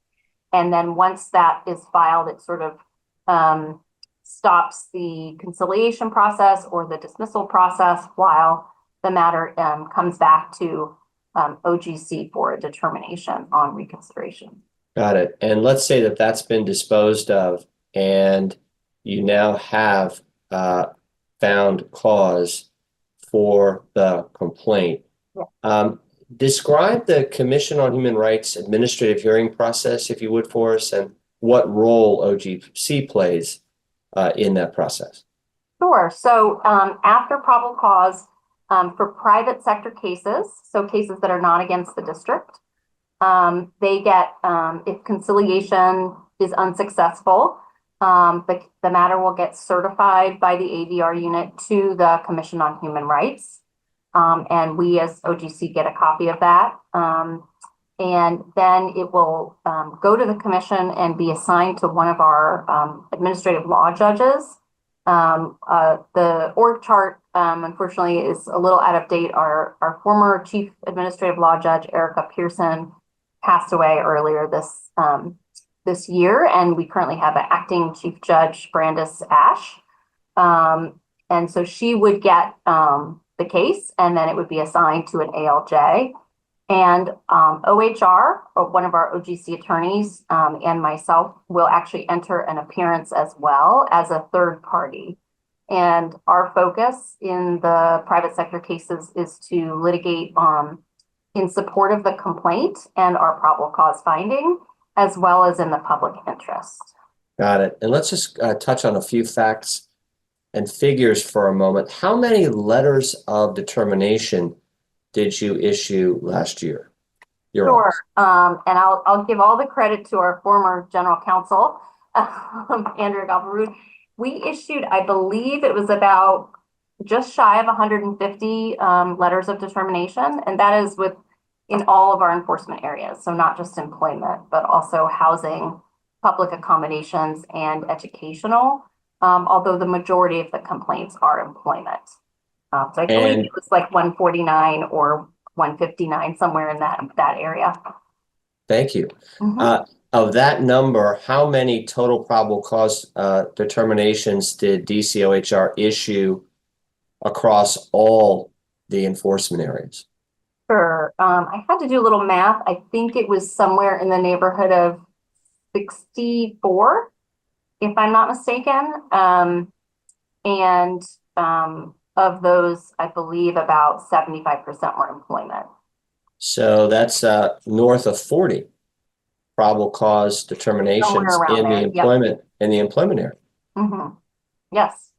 And then once that is filed, it sort of stops the conciliation process or the dismissal process while the matter comes back to OGC for a determination on reconsideration. Got it. And let's say that that's been disposed of and you now have found cause for the complaint. Yeah. Describe the Commission on Human Rights administrative hearing process, if you would, for us, and what role OGC plays in that process. Sure. So after probable cause, for private sector cases, so cases that are not against the district, they get, if conciliation is unsuccessful, the matter will get certified by the ADR unit to the Commission on Human Rights. And we as OGC get a copy of that. And then it will go to the commission and be assigned to one of our administrative law judges. The org chart, unfortunately, is a little out of date. Our former chief administrative law judge, Erica Pearson, passed away earlier this year, and we currently have an acting chief judge, Brandis Ash. And so she would get the case, and then it would be assigned to an ALJ. And OHR, or one of our OGC attorneys, and myself will actually enter an appearance as well as a third party. And our focus in the private sector cases is to litigate in support of the complaint and our probable cause finding, as well as in the public interest. Got it. And let's just touch on a few facts and figures for a moment. How many letters of determination did you issue last year? Sure. And I'll give all the credit to our former general counsel, Andrea Galbarud. We issued, I believe it was about just shy of 150 letters of determination, and that is in all of our enforcement areas. So not just employment, but also housing, public accommodations, and educational. Although the majority of the complaints are employment. So I believe it was like 149 or 159, somewhere in that area. Thank you. Mm-hmm. Of that number, how many total probable cause determinations did DCOHR issue across all the enforcement areas? Sure. I had to do a little math. I think it was somewhere in the neighborhood of 64. If I'm not mistaken, and of those, I believe about 75% were employment. So that's north of 40 probable cause determinations in the employment area. Mm-hmm. Yes.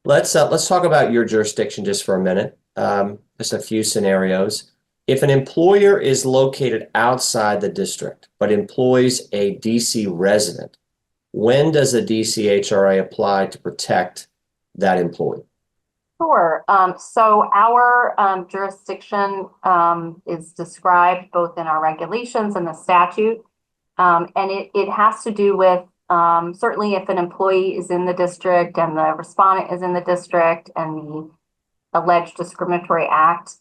Let's talk about your jurisdiction just for a minute. Just a few scenarios. If an employer is located outside the district but employs a DC resident, when does the DCHRA apply to protect that employee? Sure. So our jurisdiction is described both in our regulations and the statute. And it has to do with certainly if an employee is in the district and the respondent is in the district and the alleged discriminatory act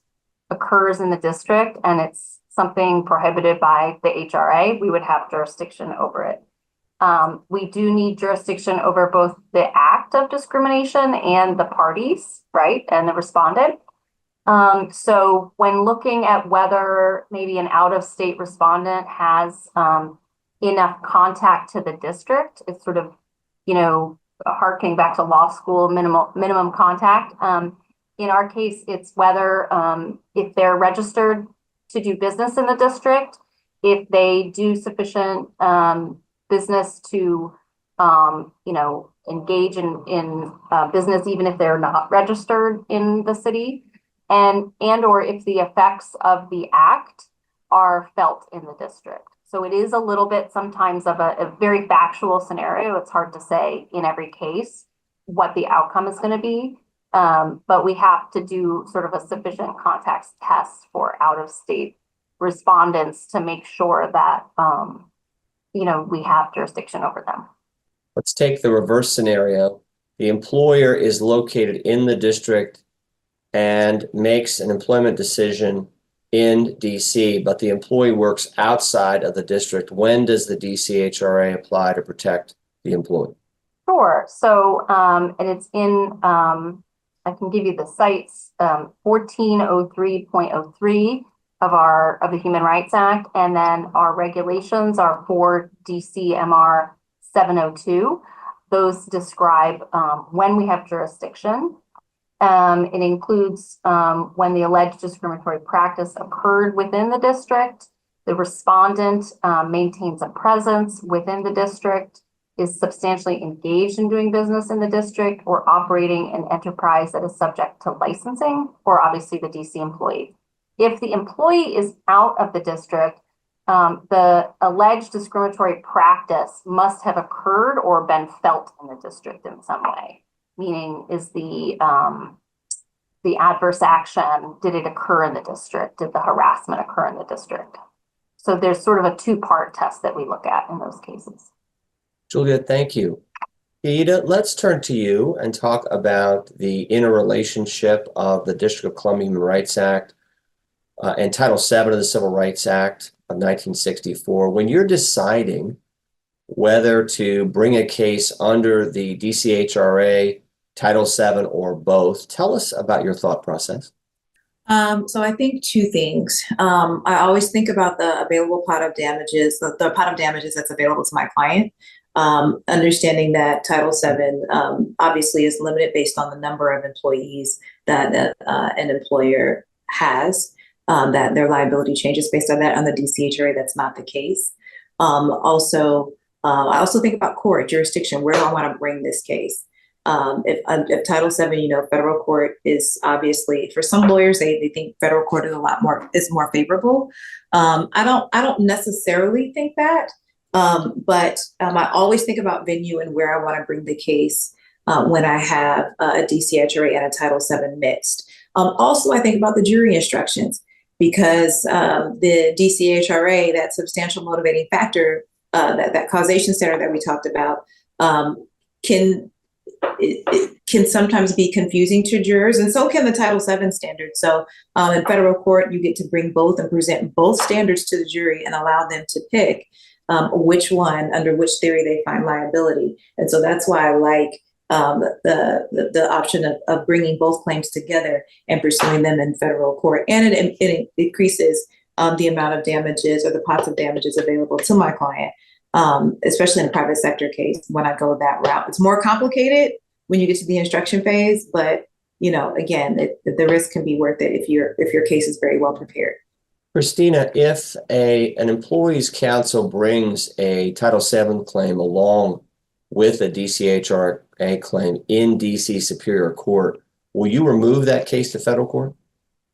occurs in the district and it's something prohibited by the HRA, we would have jurisdiction over it. We do need jurisdiction over both the act of discrimination and the parties, right, and the respondent. So when looking at whether maybe an out-of-state respondent has enough contact to the district, it's sort of, harkening back to law school, minimum contact. In our case, it's whether if they're registered to do business in the district, if they do sufficient business to, engage in business, even if they're not registered in the city, and or if the effects of the act are felt in the district. So it is a little bit sometimes of a very factual scenario. It's hard to say in every case what the outcome is going to be. But we have to do sort of a sufficient context test for out-of-state respondents to make sure that, we have jurisdiction over them. Let's take the reverse scenario. The employer is located in the district and makes an employment decision in DC, but the employee works outside of the district. When does the DCHRA apply to protect the employee? Sure. So, and it's in, I can give you the sites, 1403.03 of the Human Rights Act, and then our regulations are for DCMR 702. Those describe when we have jurisdiction. It includes when the alleged discriminatory practice occurred within the district, the respondent maintains a presence within the district, is substantially engaged in doing business in the district, or operating an enterprise that is subject to licensing, or obviously the DC employee. If the employee is out of the district, the alleged discriminatory practice must have occurred or been felt in the district in some way. Meaning, is the adverse action, did it occur in the district? Did the harassment occur in the district? So there's sort of a two-part test that we look at in those cases. Juliette, thank you. Yaida, let's turn to you and talk about the interrelationship of the District of Columbia Human Rights Act and Title VII of the Civil Rights Act of 1964. When you're deciding whether to bring a case under the DCHRA, Title VII, or both, tell us about your thought process. So I think two things. I always think about the available pot of damages, the pot of damages that's available to my client. Understanding that Title VII obviously is limited based on the number of employees that an employer has, that their liability changes based on that. On the DCHRA, that's not the case. I also think about court jurisdiction. Where do I want to bring this case? If Title VII, federal court is obviously, for some lawyers, they think federal court is more favorable. I don't necessarily think that. But I always think about venue and where I want to bring the case when I have a DCHRA and a Title VII mixed. Also, I think about the jury instructions, because the DCHRA, that substantial motivating factor, that causation standard that we talked about, can sometimes be confusing to jurors, and so can the Title VII standard. So in federal court, you get to bring both and present both standards to the jury and allow them to pick which one, under which theory they find liability. And so that's why I like the option of bringing both claims together and pursuing them in federal court. And it increases the amount of damages, or the pots of damages available to my client, especially in a private sector case when I go that route. It's more complicated when you get to the instruction phase, but again, the risk can be worth it if your case is very well prepared. Christina, if an employee's counsel brings a Title VII claim along with a DCHRA claim in DC Superior Court, will you remove that case to federal court?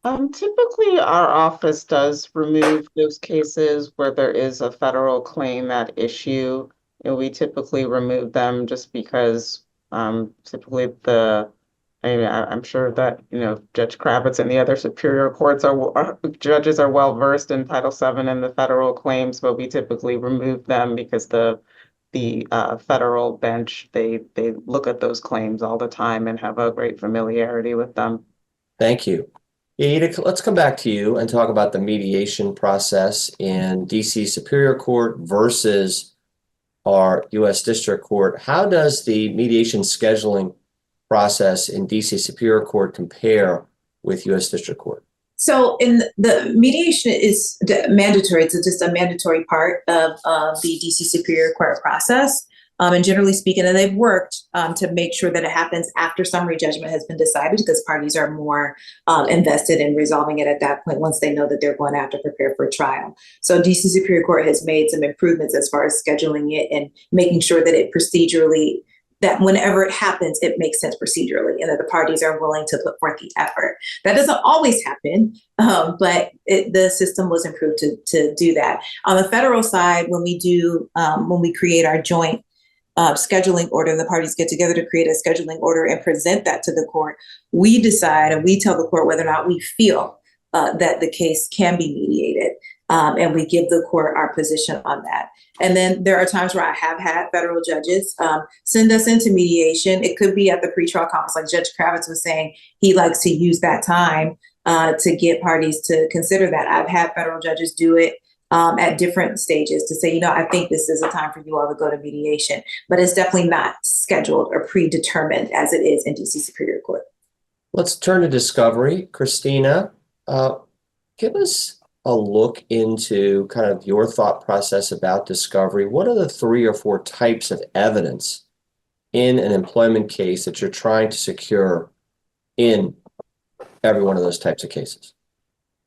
Typically, our office does remove those cases where there is a federal claim at issue. We typically remove them just because typically I'm sure that, Judge Kravitz and the other superior courts judges are well versed in Title VII and the federal claims, but we typically remove them because the federal bench, they look at those claims all the time and have a great familiarity with them. Thank you. Yaida, let's come back to you and talk about the mediation process in DC Superior Court versus our U.S. District Court. How does the mediation scheduling process in DC Superior Court compare with U.S. District Court? So in the mediation is mandatory. It's just a mandatory part of the DC Superior Court process. And generally speaking, and they've worked to make sure that it happens after summary judgment has been decided, because parties are more invested in resolving it at that point once they know that they're going to have to prepare for trial. So DC Superior Court has made some improvements as far as scheduling it and making sure that it procedurally, that whenever it happens, it makes sense procedurally and that the parties are willing to put forth the effort. That doesn't always happen, but the system was improved to do that. On the federal side, when we create our joint scheduling order, the parties get together to create a scheduling order and present that to the court. We decide and we tell the court whether or not we feel that the case can be mediated. And we give the court our position on that. And then there are times where I have had federal judges send us into mediation. It could be at the pretrial conference, like Judge Kravitz was saying, he likes to use that time to get parties to consider that. I've had federal judges do it at different stages to say, I think this is a time for you all to go to mediation, but it's definitely not scheduled or predetermined as it is in DC Superior Court. Let's turn to discovery. Christina, give us a look into kind of your thought process about discovery. What are the 3 or 4 types of evidence in an employment case that you're trying to secure in every one of those types of cases?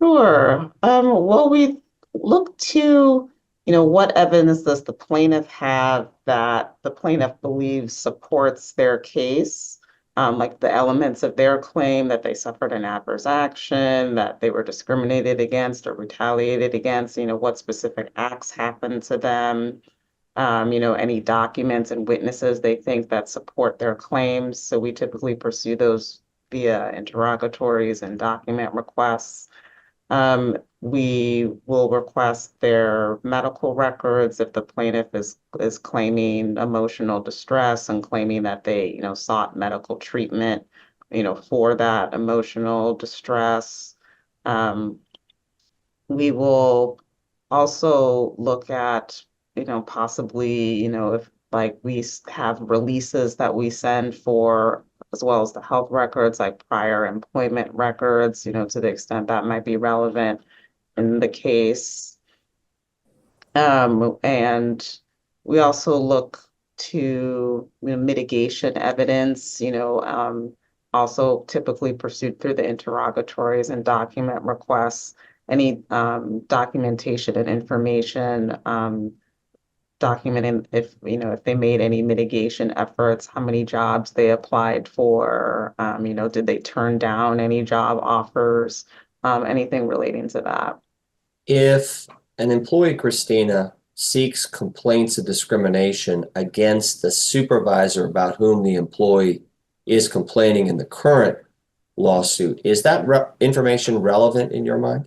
Sure. Well, we look to, what evidence does the plaintiff have that the plaintiff believes supports their case? Like the elements of their claim that they suffered an adverse action, that they were discriminated against or retaliated against, what specific acts happened to them, any documents and witnesses they think that support their claims. So we typically pursue those via interrogatories and document requests. We will request their medical records if the plaintiff is claiming emotional distress and claiming that they, sought medical treatment, for that emotional distress. We will also look at, possibly, if like we have releases that we send for, as well as the health records, like prior employment records, to the extent that might be relevant in the case. And we also look to mitigation evidence, also typically pursued through the interrogatories and document requests, any documentation and information, documenting if they made any mitigation efforts, how many jobs they applied for, did they turn down any job offers, anything relating to that. If an employee, Christina, seeks complaints of discrimination against the supervisor about whom the employee is complaining in the current lawsuit, is that information relevant in your mind?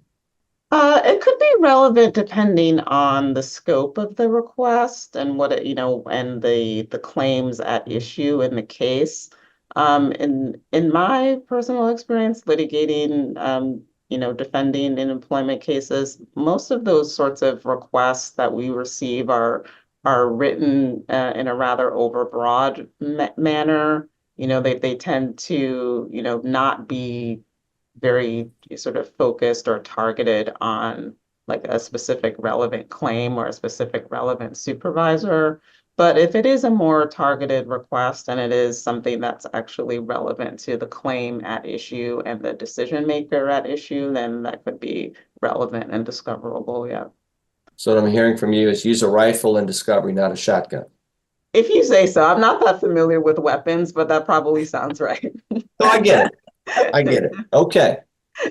It could be relevant depending on the scope of the request and what it, and the claims at issue in the case. In my personal experience litigating, defending in employment cases, most of those sorts of requests that we receive are written in a rather overbroad manner. They tend to, not be very sort of focused or targeted on like a specific relevant claim or a specific relevant supervisor. But if it is a more targeted request and it is something that's actually relevant to the claim at issue and the decision maker at issue, then that could be relevant and discoverable, yeah. So what I'm hearing from you is use a rifle in discovery, not a shotgun. If you say so. I'm not that familiar with weapons, but that probably sounds right. No, I get it. I get it. Okay.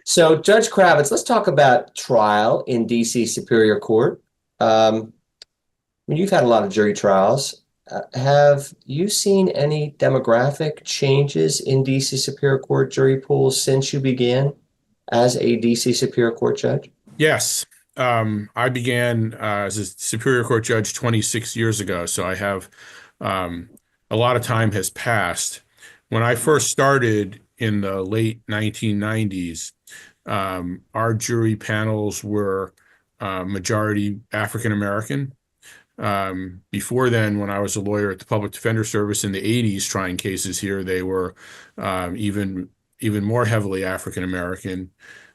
So Judge Kravitz, let's talk about trial in DC Superior Court. You've had a lot of jury trials. Have you seen any demographic changes in DC Superior Court jury pools since you began as a DC Superior Court judge? Yes. I began as a Superior Court judge 26 years ago, so I have a lot of time has passed. When I first started in the late 1990s, our jury panels were majority African American. Before then, when I was a lawyer at the Public Defender Service in the 80s trying cases here, they were even more heavily African American.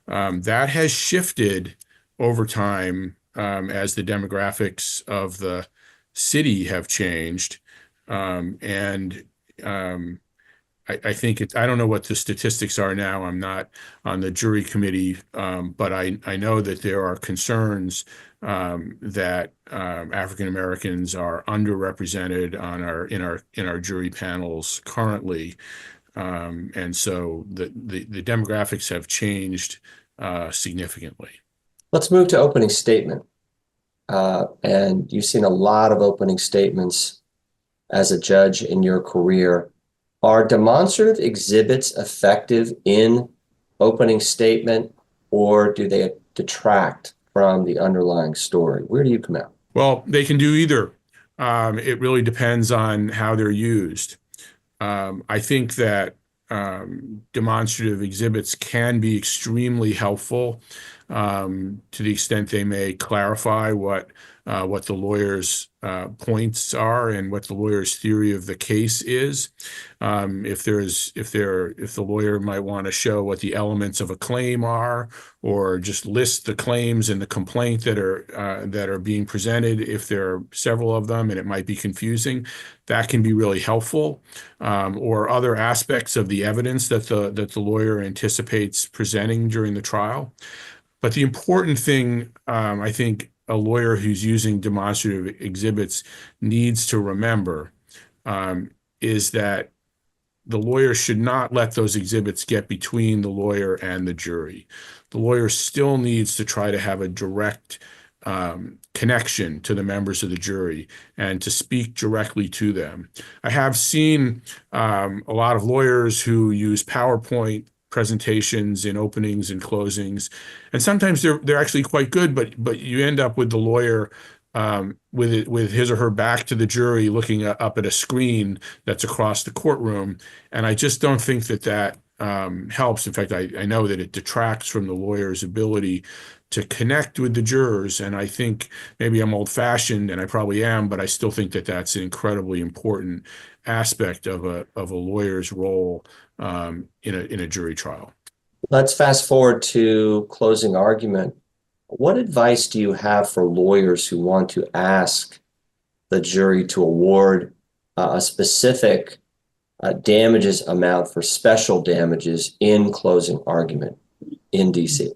That has shifted over time as the demographics of the city have changed. I think I don't know what the statistics are now. I'm not on the jury committee, but I know that there are concerns that African Americans are underrepresented in our jury panels currently, and so the demographics have changed significantly. Let's move to opening statement. And you've seen a lot of opening statements as a judge in your career, are demonstrative exhibits effective in opening statement, or do they detract from the underlying story? Where do you come out? Well, they can do either. It really depends on how they're used. I think that demonstrative exhibits can be extremely helpful to the extent they may clarify what the lawyer's points are and what the lawyer's theory of the case is. If the lawyer might want to show what the elements of a claim are, or just list the claims in the complaint that are being presented, if there are several of them and it might be confusing, that can be really helpful. Or other aspects of the evidence that the lawyer anticipates presenting during the trial. But the important thing, I think, a lawyer who's using demonstrative exhibits needs to remember is that the lawyer should not let those exhibits get between the lawyer and the jury. The lawyer still needs to try to have a direct connection to the members of the jury and to speak directly to them. I have seen a lot of lawyers who use PowerPoint presentations in openings and closings, and sometimes they're actually quite good, but you end up with the lawyer with his or her back to the jury, looking up at a screen that's across the courtroom, and I just don't think that helps. In fact, I know that it detracts from the lawyer's ability to connect with the jurors, and I think maybe I'm old-fashioned, and I probably am, but I still think that that's an incredibly important aspect of a lawyer's role in a jury trial. Let's fast forward to closing argument. What advice do you have for lawyers who want to ask the jury to award a specific damages amount for special damages in closing argument in DC?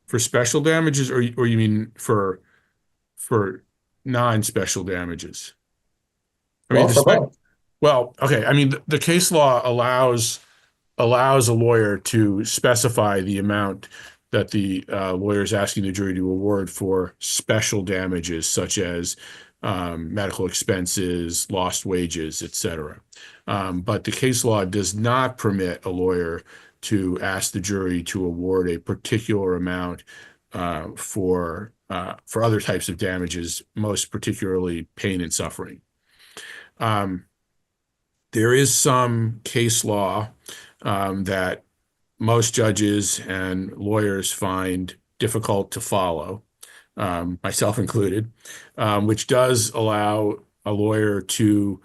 For special damages, or you mean for non-special damages? I mean, for both. Well, okay. I mean, the case law allows a lawyer to specify the amount that the lawyer is asking the jury to award for special damages, such as medical expenses, lost wages, etc. But the case law does not permit a lawyer to ask the jury to award a particular amount for other types of damages, most particularly pain and suffering. There is some case law that most judges and lawyers find difficult to follow, myself included, which does allow a lawyer to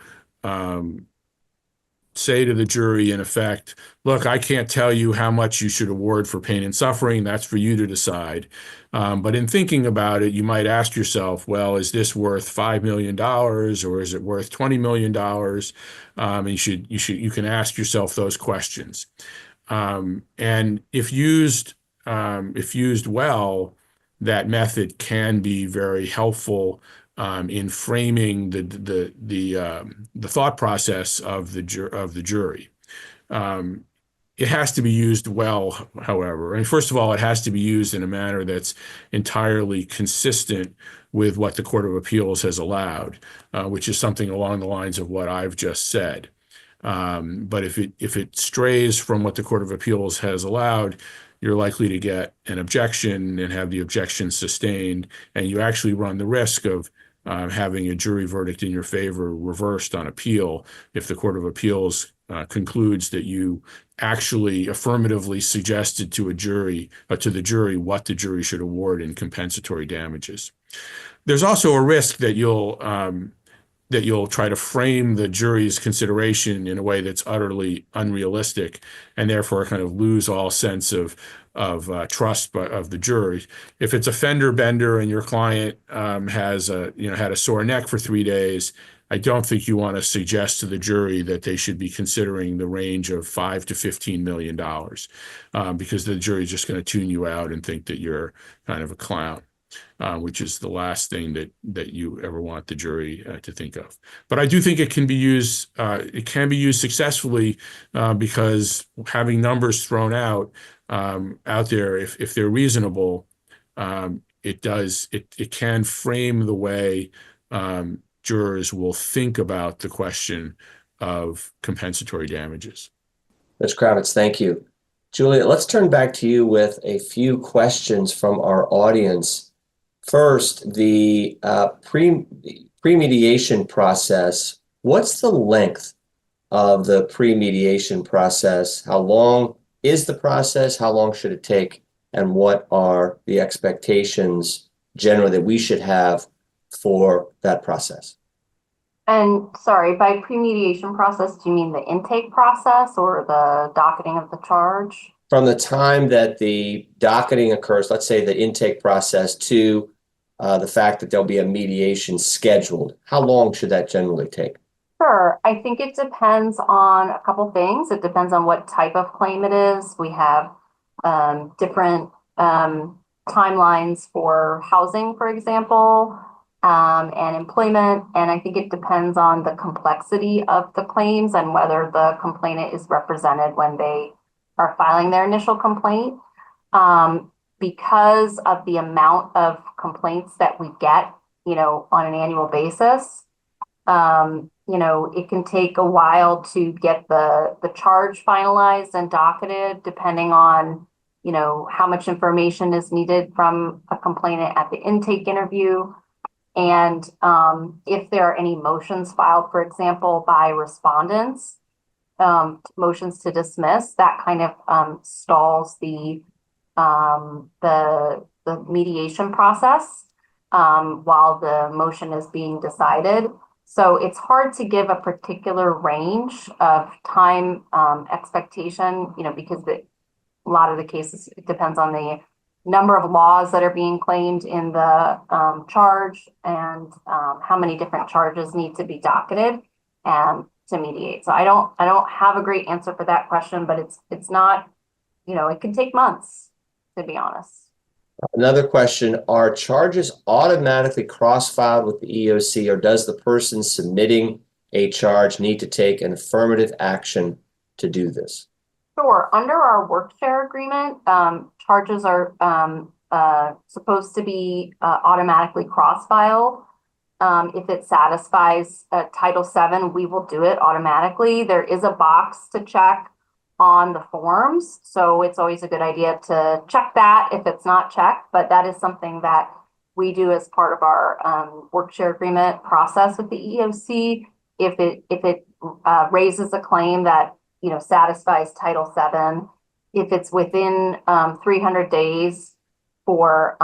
say to the jury, in effect, look, I can't tell you how much you should award for pain and suffering. That's for you to decide. But in thinking about it, you might ask yourself, well, is this worth $5 million or is it worth $20 million? And you can ask yourself those questions. And if used well, that method can be very helpful in framing the thought process of the jury. It has to be used well, however. I mean, first of all, it has to be used in a manner that's entirely consistent with what the Court of Appeals has allowed, which is something along the lines of what I've just said. But if it strays from what the Court of Appeals has allowed, you're likely to get an objection and have the objection sustained, and you actually run the risk of having a jury verdict in your favor reversed on appeal if the Court of Appeals concludes that you actually affirmatively suggested to the jury what the jury should award in compensatory damages. There's also a risk that you'll try to frame the jury's consideration in a way that's utterly unrealistic and therefore kind of lose all sense of trust of the jury. If it's a fender bender and your client has had a sore neck for 3 days, I don't think you want to suggest to the jury that they should be considering the range of $5 to $15 million because the jury is just going to tune you out and think that you're kind of a clown. Which is the last thing that you ever want the jury to think of. But I do think it can be used. It can be used successfully because having numbers thrown out there, if they're reasonable, it can frame the way jurors will think about the question of compensatory damages. Ms. Kravitz, thank you. Juliette, let's turn back to you with a few questions from our audience. First, the pre-mediation process. What's the length of the pre-mediation process? How long is the process? How long should it take? And what are the expectations generally that we should have for that process? And sorry, by pre-mediation process, do you mean the intake process or the docketing of the charge? From the time that the docketing occurs, let's say the intake process, to the fact that there'll be a mediation scheduled, how long should that generally take? Sure. I think it depends on a couple things. It depends on what type of claim it is. We have different timelines for housing, for example, and employment. And I think it depends on the complexity of the claims and whether the complainant is represented when they are filing their initial complaint. Because of the amount of complaints that we get, on an annual basis, it can take a while to get the charge finalized and docketed, depending on, how much information is needed from a complainant at the intake interview. And if there are any motions filed, for example, by respondents, motions to dismiss, that kind of stalls the mediation process while the motion is being decided. So it's hard to give a particular range of time expectation, because a lot of the cases, it depends on the number of laws that are being claimed in the charge and how many different charges need to be docketed to mediate. So I don't have a great answer for that question, but it's not, it can take months, to be honest. Another question, are charges automatically cross-filed with the EOC, or does the person submitting a charge need to take an affirmative action to do this? Sure. Under our work share agreement, charges are supposed to be automatically cross-filed. If it satisfies Title VII, we will do it automatically. There is a box to check on the forms, so it's always a good idea to check that if it's not checked, but that is something that we do as part of our work share agreement process with the EOC. If it raises a claim that satisfies Title VII, if it's within 300 days for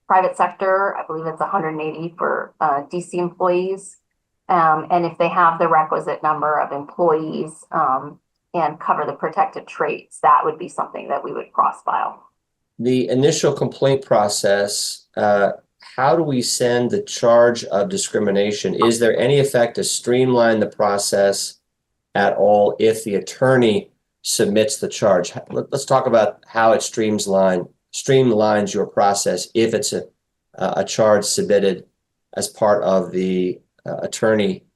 private sector, I believe it's 180 for DC employees, and if they have the requisite number of employees and cover the protected traits, that would be something that we would cross-file. The initial complaint process, how do we send the charge of discrimination? Is there any effect to streamline the process at all if the attorney submits the charge? Let's talk about how it streamlines your process if it's a charge submitted as part of the attorney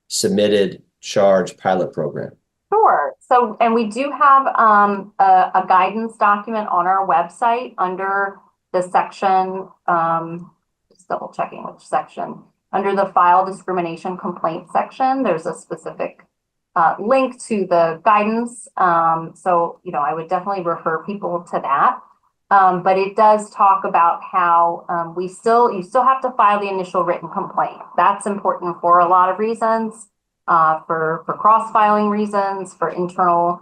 submitted charge pilot program. Sure. So, and we do have a guidance document on our website under the section, just double checking which section, under the file discrimination complaint section. There's a specific link to the guidance. So, I would definitely refer people to that. But it does talk about how you still have to file the initial written complaint. That's important for a lot of reasons, for cross-filing reasons, for internal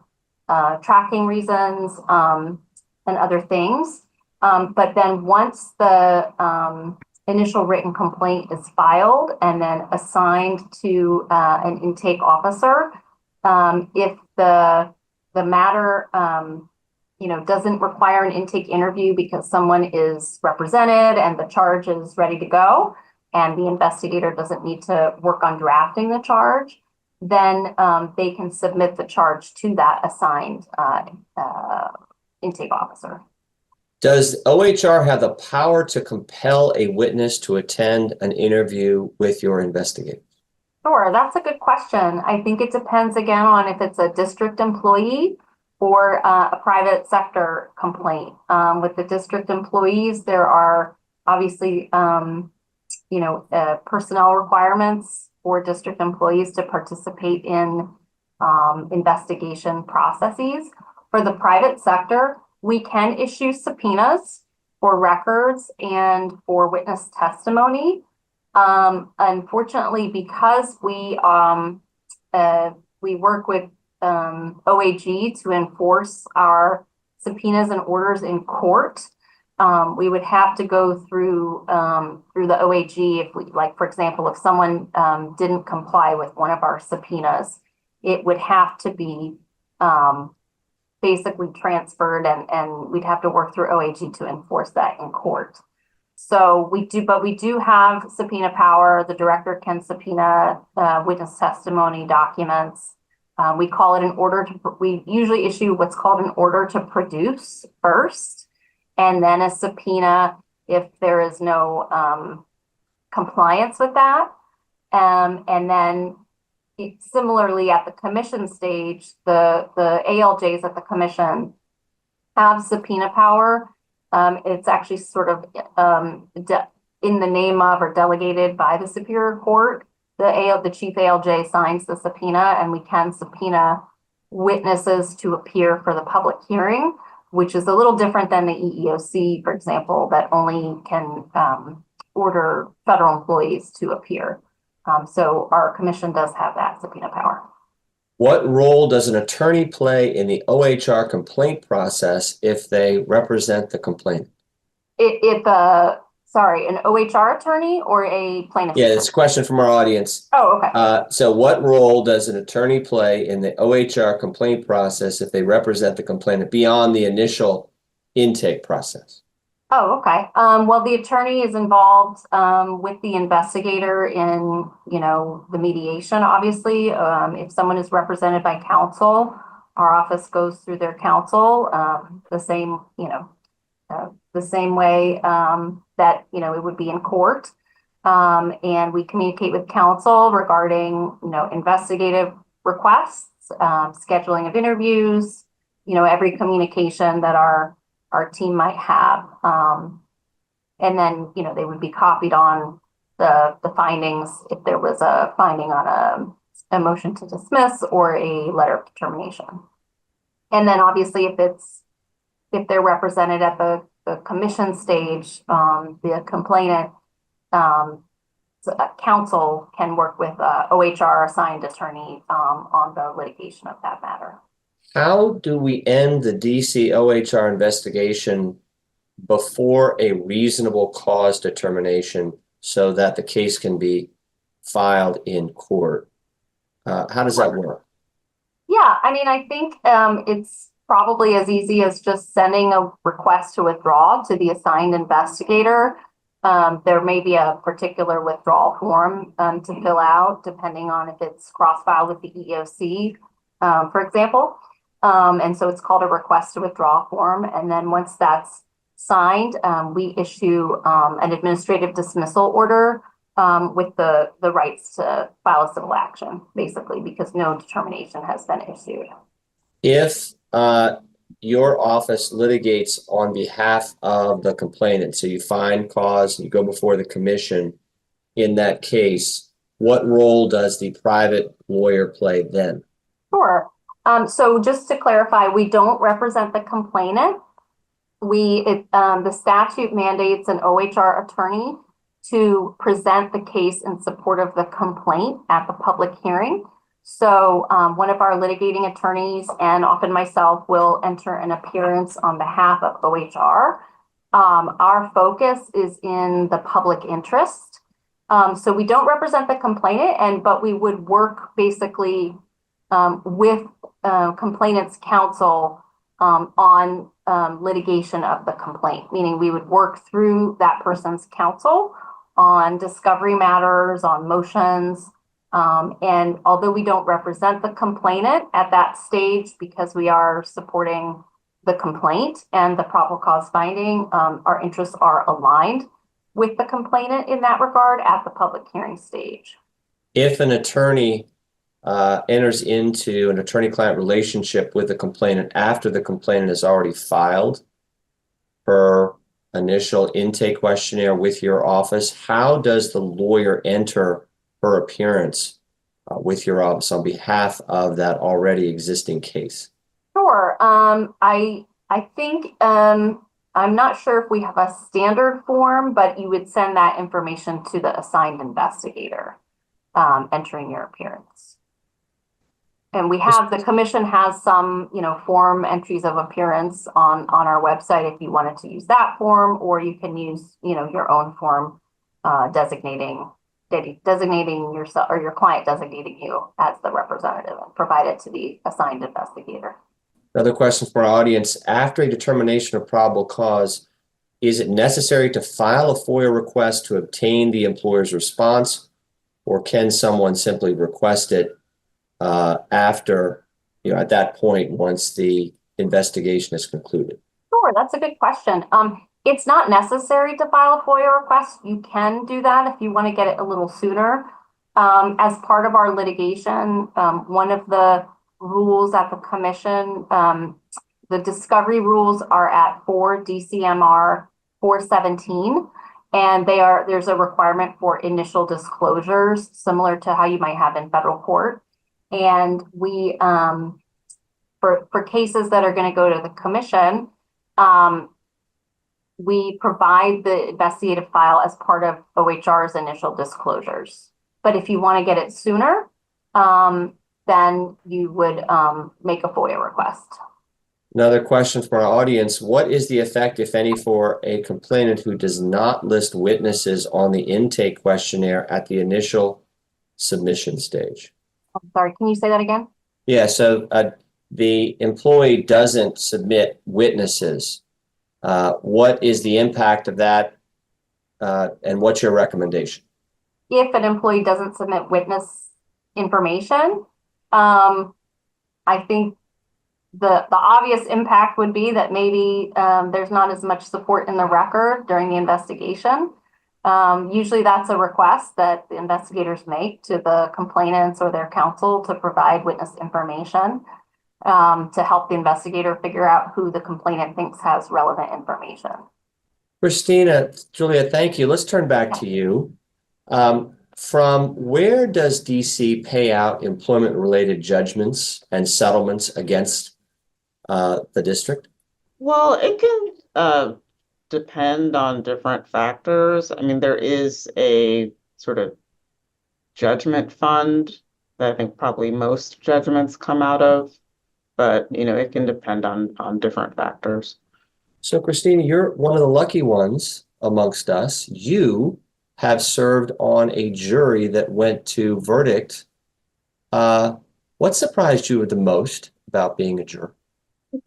tracking reasons, and other things. But then once the initial written complaint is filed and then assigned to an intake officer, if the matter doesn't require an intake interview because someone is represented and the charge is ready to go, and the investigator doesn't need to work on drafting the charge, then they can submit the charge to that assigned intake officer. Does OHR have the power to compel a witness to attend an interview with your investigator? Sure, that's a good question. I think it depends again on if it's a district employee or a private sector complaint. With the district employees, there are obviously personnel requirements for district employees to participate in investigation processes. For the private sector, we can issue subpoenas for records and for witness testimony. Unfortunately, because we work with OAG to enforce our subpoenas and orders in court, we would have to go through the OAG if we, like, for example, if someone didn't comply with one of our subpoenas, it would have to be basically transferred, and we'd have to work through OAG to enforce that in court. So we do have subpoena power. The director can subpoena witness testimony documents. We call it an order to, we usually issue what's called an order to produce first, and then a subpoena if there is no compliance with that. And then similarly at the commission stage, the ALJs at the commission have subpoena power. It's actually sort of in the name of or delegated by the Superior Court. The chief ALJ signs the subpoena, and we can subpoena witnesses to appear for the public hearing, which is a little different than the EEOC, for example, that only can order federal employees to appear. So our commission does have that subpoena power. What role does an attorney play in the OHR complaint process if they represent the complainant? Sorry, an OHR attorney or a plaintiff? Yeah, it's a question from our audience. Oh, okay. So what role does an attorney play in the OHR complaint process if they represent the complainant beyond the initial intake process? Oh, okay. Well, the attorney is involved with the investigator in, the mediation, obviously. If someone is represented by counsel, our office goes through their counsel the same way that, it would be in court. And we communicate with counsel regarding, investigative requests, scheduling of interviews, every communication that our team might have. And then, they would be copied on the findings if there was a finding on a motion to dismiss or a letter of determination. And then obviously if they're represented at the commission stage, the complainant counsel can work with OHR assigned attorney on the litigation of that matter. How do we end the DC OHR investigation before a reasonable cause determination so that the case can be filed in court? How does that work? Yeah, I think it's probably as easy as just sending a request to withdraw to the assigned investigator. There may be a particular withdrawal form to fill out, depending on if it's cross-filed with the EEOC, for example. And so it's called a request to withdraw form. And then once that's signed, we issue an administrative dismissal order with the rights to file a civil action, basically, because no determination has been issued. If your office litigates on behalf of the complainant, so you find cause and you go before the commission in that case, what role does the private lawyer play then? Sure. So just to clarify, we don't represent the complainant. The statute mandates an OHR attorney to present the case in support of the complaint at the public hearing. So one of our litigating attorneys, and often myself, will enter an appearance on behalf of OHR. Our focus is in the public interest. So we don't represent the complainant, but we would work basically with complainant's counsel on litigation of the complaint, meaning we would work through that person's counsel on discovery matters, on motions. And although we don't represent the complainant at that stage, because we are supporting the complaint and the probable cause finding, our interests are aligned with the complainant in that regard at the public hearing stage. If an attorney enters into an attorney-client relationship with the complainant after the complainant has already filed her initial intake questionnaire with your office, how does the lawyer enter her appearance with your office on behalf of that already existing case? Sure. I think I'm not sure if we have a standard form, but you would send that information to the assigned investigator entering your appearance. And we have, the commission has some, form entries of appearance on our website if you wanted to use that form, or you can use, your own form designating yourself or your client designating you as the representative and provide it to the assigned investigator. Another question for our audience. After a determination of probable cause, is it necessary to file a FOIA request to obtain the employer's response, or can someone simply request it after, at that point, once the investigation is concluded? Sure, that's a good question. It's not necessary to file a FOIA request. You can do that if you want to get it a little sooner. As part of our litigation, one of the rules at the commission, the discovery rules are at 4 DCMR 417, and there's a requirement for initial disclosures similar to how you might have in federal court. And we, for cases that are going to go to the commission, we provide the investigative file as part of OHR's initial disclosures. But if you want to get it sooner, then you would make a FOIA request. Another question from our audience. What is the effect, if any, for a complainant who does not list witnesses on the intake questionnaire at the initial submission stage? I'm sorry, can you say that again? Yeah, so the employee doesn't submit witnesses. What is the impact of that, and what's your recommendation? If an employee doesn't submit witness information, I think the obvious impact would be that maybe there's not as much support in the record during the investigation. Usually that's a request that the investigators make to the complainants or their counsel to provide witness information to help the investigator figure out who the complainant thinks has relevant information. Christina, Juliette, thank you. Let's turn back to you. From where does DC pay out employment-related judgments and settlements against the district? Well, it can depend on different factors. I mean, there is a sort of judgment fund that I think probably most judgments come out of, but it can depend on different factors. So, Christina, you're one of the lucky ones amongst us. You have served on a jury that went to verdict. What surprised you the most about being a juror?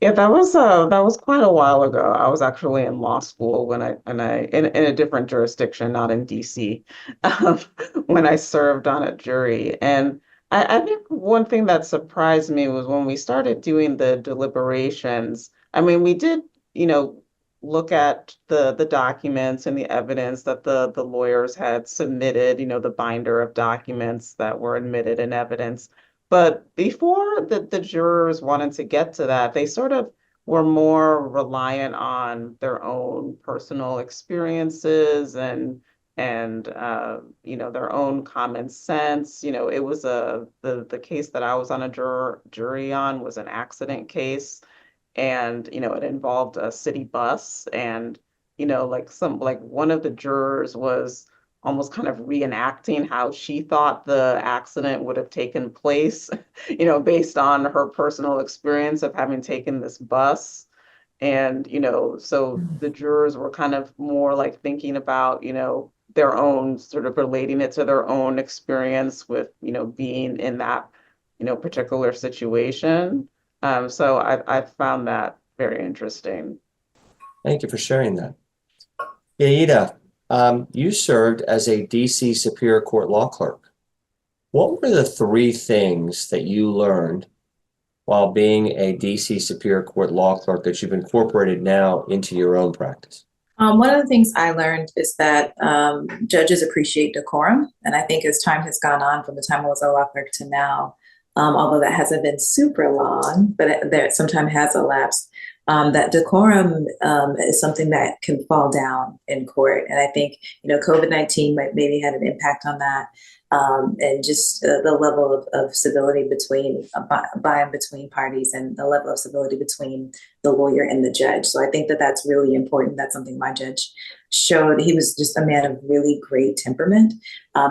Yeah, that was quite a while ago. I was actually in law school when in a different jurisdiction, not in DC, when I served on a jury. And I think one thing that surprised me was when we started doing the deliberations. I mean, we did, look at the documents and the evidence that the lawyers had submitted, the binder of documents that were admitted in evidence. But before the jurors wanted to get to that, they sort of were more reliant on their own personal experiences and their own common sense. It was the case that I was on a jury on was an accident case. And, it involved a city bus, and, one of the jurors was almost kind of reenacting how she thought the accident would have taken place, based on her personal experience of having taken this bus. And, so the jurors were kind of more like thinking about, their own sort of relating it to their own experience with, being in that, particular situation. So I found that very interesting. Thank you for sharing that. Yaida, you served as a DC Superior Court law clerk. What were the 3 things that you learned while being a DC Superior Court law clerk that you've incorporated now into your own practice? One of the things I learned is that judges appreciate decorum. And I think as time has gone on from the time I was a law clerk to now, although that hasn't been super long, but there some time has elapsed, that decorum is something that can fall down in court. And I think, COVID-19 might maybe had an impact on that. And just the level of civility by and between parties, and the level of civility between the lawyer and the judge. So I think that that's really important. That's something my judge showed. He was just a man of really great temperament.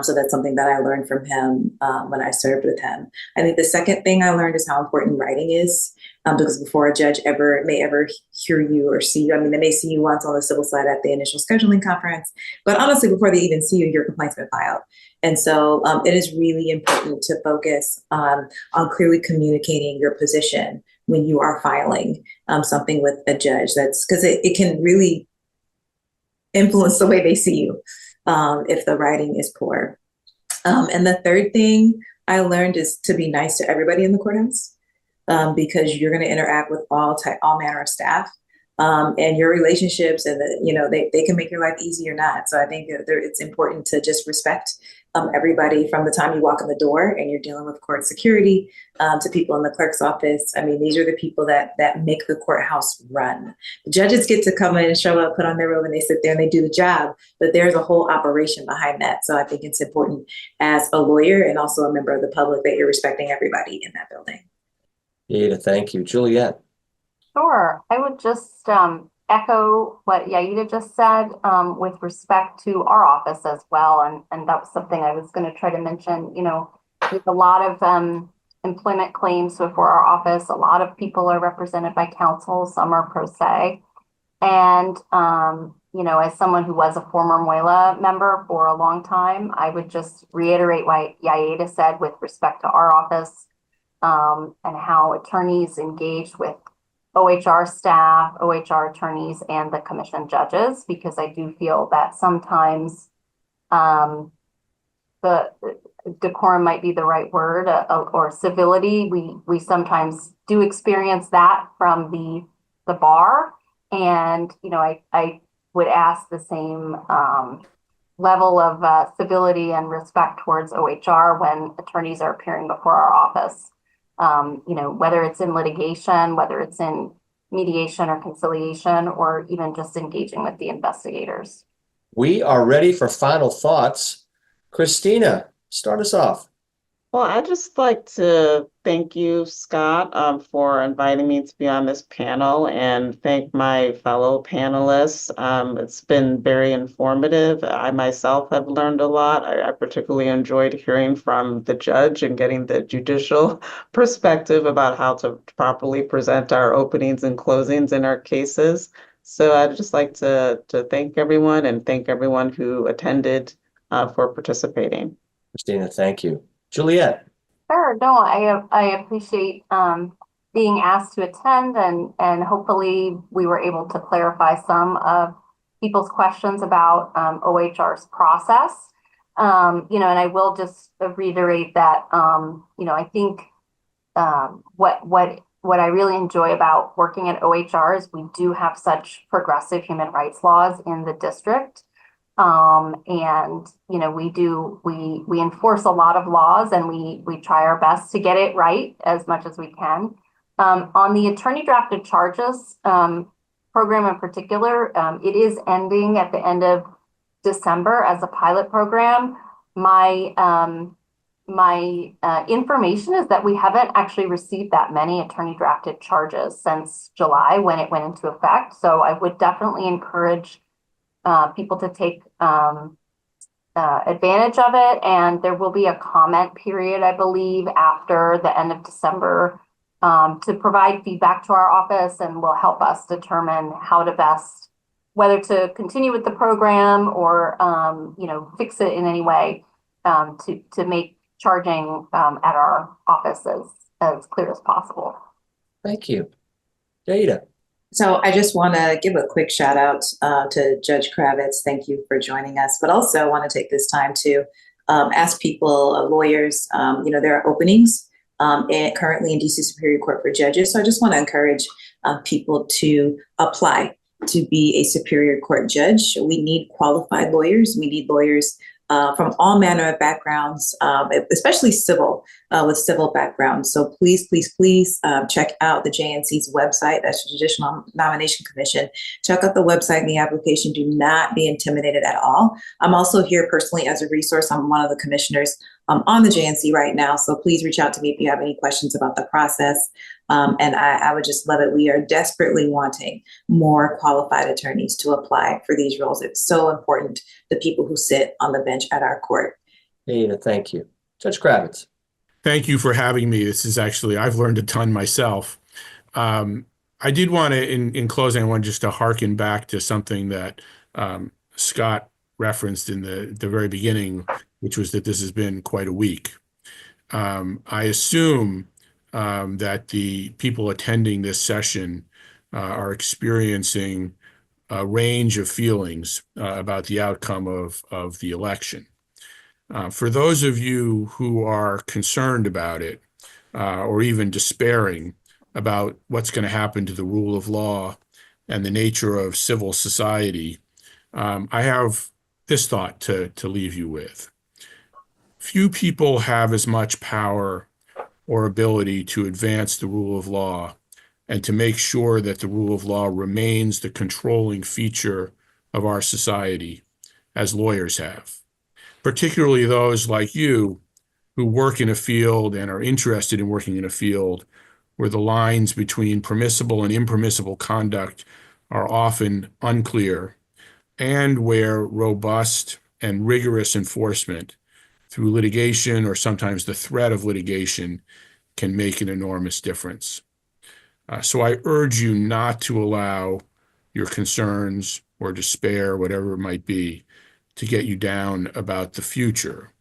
So that's something that I learned from him when I served with him. I think the second thing I learned is how important writing is. Because before a judge may ever hear you or see you, they may see you once on the civil side at the initial scheduling conference, but honestly, before they even see you, your complaint's been filed. And so it is really important to focus on clearly communicating your position when you are filing something with a judge. That's because it can really influence the way they see you if the writing is poor. And the third thing I learned is to be nice to everybody in the courthouse. Because you're going to interact with all manner of staff, and your relationships, and they can make your life easy or not. So I think it's important to just respect everybody from the time you walk in the door and you're dealing with court security to people in the clerk's office. These are the people that make the courthouse run. The judges get to come in and show up, put on their robe, and they sit there and they do the job. But there's a whole operation behind that. So I think it's important as a lawyer and also a member of the public that you're respecting everybody in that building. Yaida, thank you. Juliette. Sure. I would just echo what Yaida just said with respect to our office as well. And that was something I was going to try to mention. There's a lot of employment claims before our office. A lot of people are represented by counsel. Some are pro se. And, as someone who was a former MWELA member for a long time, I would just reiterate what Yaida said with respect to our office. And how attorneys engage with OHR staff, OHR attorneys, and the commission judges, because I do feel that sometimes the decorum might be the right word, or civility. We sometimes do experience that from the bar, and I would ask the same level of civility and respect towards OHR when attorneys are appearing before our office. Whether it's in litigation, whether it's in mediation or conciliation, or even just engaging with the investigators. We are ready for final thoughts. Christina, start us off. Well, I'd just like to thank you, Scott, for inviting me to be on this panel, and thank my fellow panelists. It's been very informative. I myself have learned a lot. I particularly enjoyed hearing from the judge and getting the judicial perspective about how to properly present our openings and closings in our cases. So I'd just like to thank everyone, and thank everyone who attended for participating. Christina, thank you. Juliette. Sure. No, I appreciate being asked to attend, and hopefully we were able to clarify some of people's questions about OHR's process. And I will just reiterate that I think what I really enjoy about working at OHR is we do have such progressive human rights laws in the district. And we enforce a lot of laws, and we try our best to get it right as much as we can. On the attorney drafted charges program in particular, it is ending at the end of December as a pilot program. My information is that we haven't actually received that many attorney drafted charges since July when it went into effect. So I would definitely encourage people to take advantage of it, and there will be a comment period, I believe, after the end of December to provide feedback to our office, and will help us determine how to best, whether to continue with the program or fix it in any way to make charging at our office as clear as possible. Thank you. Yaida. So I just want to give a quick shout out to Judge Kravitz. Thank you for joining us. But also I want to take this time to ask people, lawyers, there are openings currently in DC Superior Court for judges. So I just want to encourage people to apply to be a Superior Court judge. We need qualified lawyers. We need lawyers from all manner of backgrounds, especially civil, with civil backgrounds. So please, please, please check out the JNC's website. That's the Judicial Nomination Commission. Check out the website and the application. Do not be intimidated at all. I'm also here personally as a resource. I'm one of the commissioners on the JNC right now. So please reach out to me if you have any questions about the process. And I would just love it. We are desperately wanting more qualified attorneys to apply for these roles. It's so important, the people who sit on the bench at our court. Yaida, thank you. Judge Kravitz. Thank you for having me. This is actually, I've learned a ton myself. I did want to, in closing, I want just to hearken back to something that Scott referenced in the very beginning, which was that this has been quite a week. I assume that the people attending this session are experiencing a range of feelings about the outcome of the election. For those of you who are concerned about it, or even despairing about what's going to happen to the rule of law and the nature of civil society, I have this thought to leave you with. Few people have as much power or ability to advance the rule of law and to make sure that the rule of law remains the controlling feature of our society as lawyers have, particularly those like you who work in a field and are interested in working in a field where the lines between permissible and impermissible conduct are often unclear, and where robust and rigorous enforcement through litigation or sometimes the threat of litigation can make an enormous difference. So I urge you not to allow your concerns or despair, whatever it might be, to get you down about the future.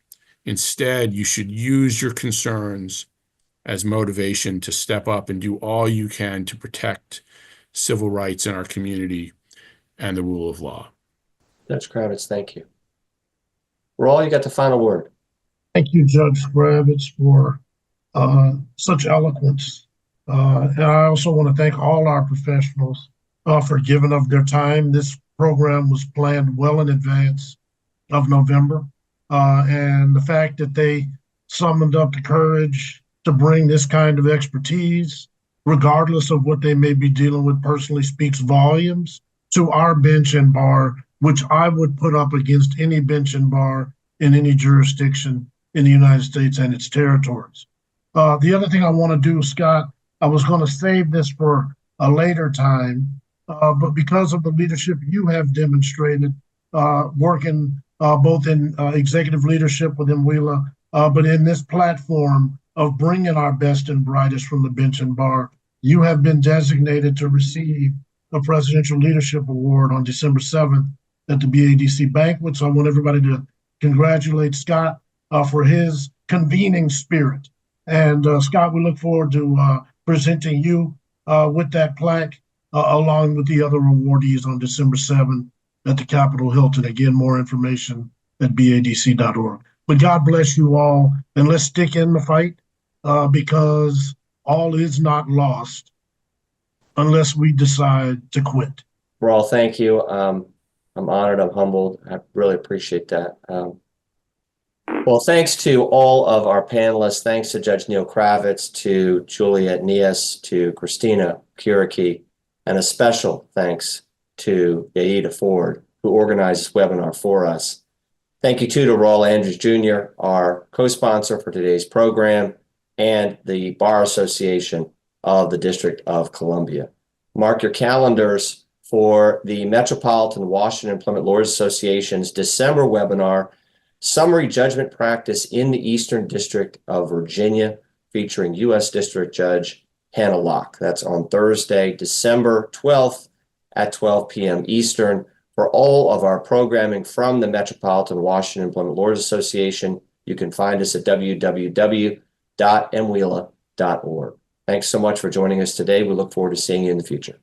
Instead, you should use your concerns as motivation to step up and do all you can to protect civil rights in our community and the rule of law. Judge Kravitz, thank you. Rawle, you got the final word. Thank you, Judge Kravitz, for such eloquence. And I also want to thank all our professionals for giving of their time. This program was planned well in advance of November. And the fact that they summoned up the courage to bring this kind of expertise, regardless of what they may be dealing with personally, speaks volumes to our bench and bar, which I would put up against any bench and bar in any jurisdiction in the United States and its territories. The other thing I want to do, Scott, I was going to save this for a later time, but because of the leadership you have demonstrated, working both in executive leadership within MWELA, but in this platform of bringing our best and brightest from the bench and bar, you have been designated to receive a Presidential Leadership Award on December 7th at the BADC banquet. So I want everybody to congratulate Scott for his convening spirit. And Scott, we look forward to presenting you with that plaque along with the other awardees on December 7th at the Capitol Hilton. Again, more information at badc.org. But God bless you all, and let's stick in the fight because all is not lost unless we decide to quit. Rawle, thank you. I'm honored. I'm humbled. I really appreciate that. Well, thanks to all of our panelists. Thanks to Judge Neal Kravitz, to Juliette, Niehuss, to Christina, Okereke, and a special thanks to Yaida Ford, who organized this webinar for us. Thank you too to Rawle Andrews Jr., our co-sponsor for today's program, and the Bar Association of the District of Columbia. Mark your calendars for the Metropolitan Washington Employment Lawyers Association's December webinar, Summary Judgment Practice in the Eastern District of Virginia, featuring U.S. District Judge Hannah Locke. That's on Thursday, December 12th at 12 p.m. Eastern. For all of our programming from the Metropolitan Washington Employment Lawyers Association, you can find us at www.mwela.org. Thanks so much for joining us today. We look forward to seeing you in the future.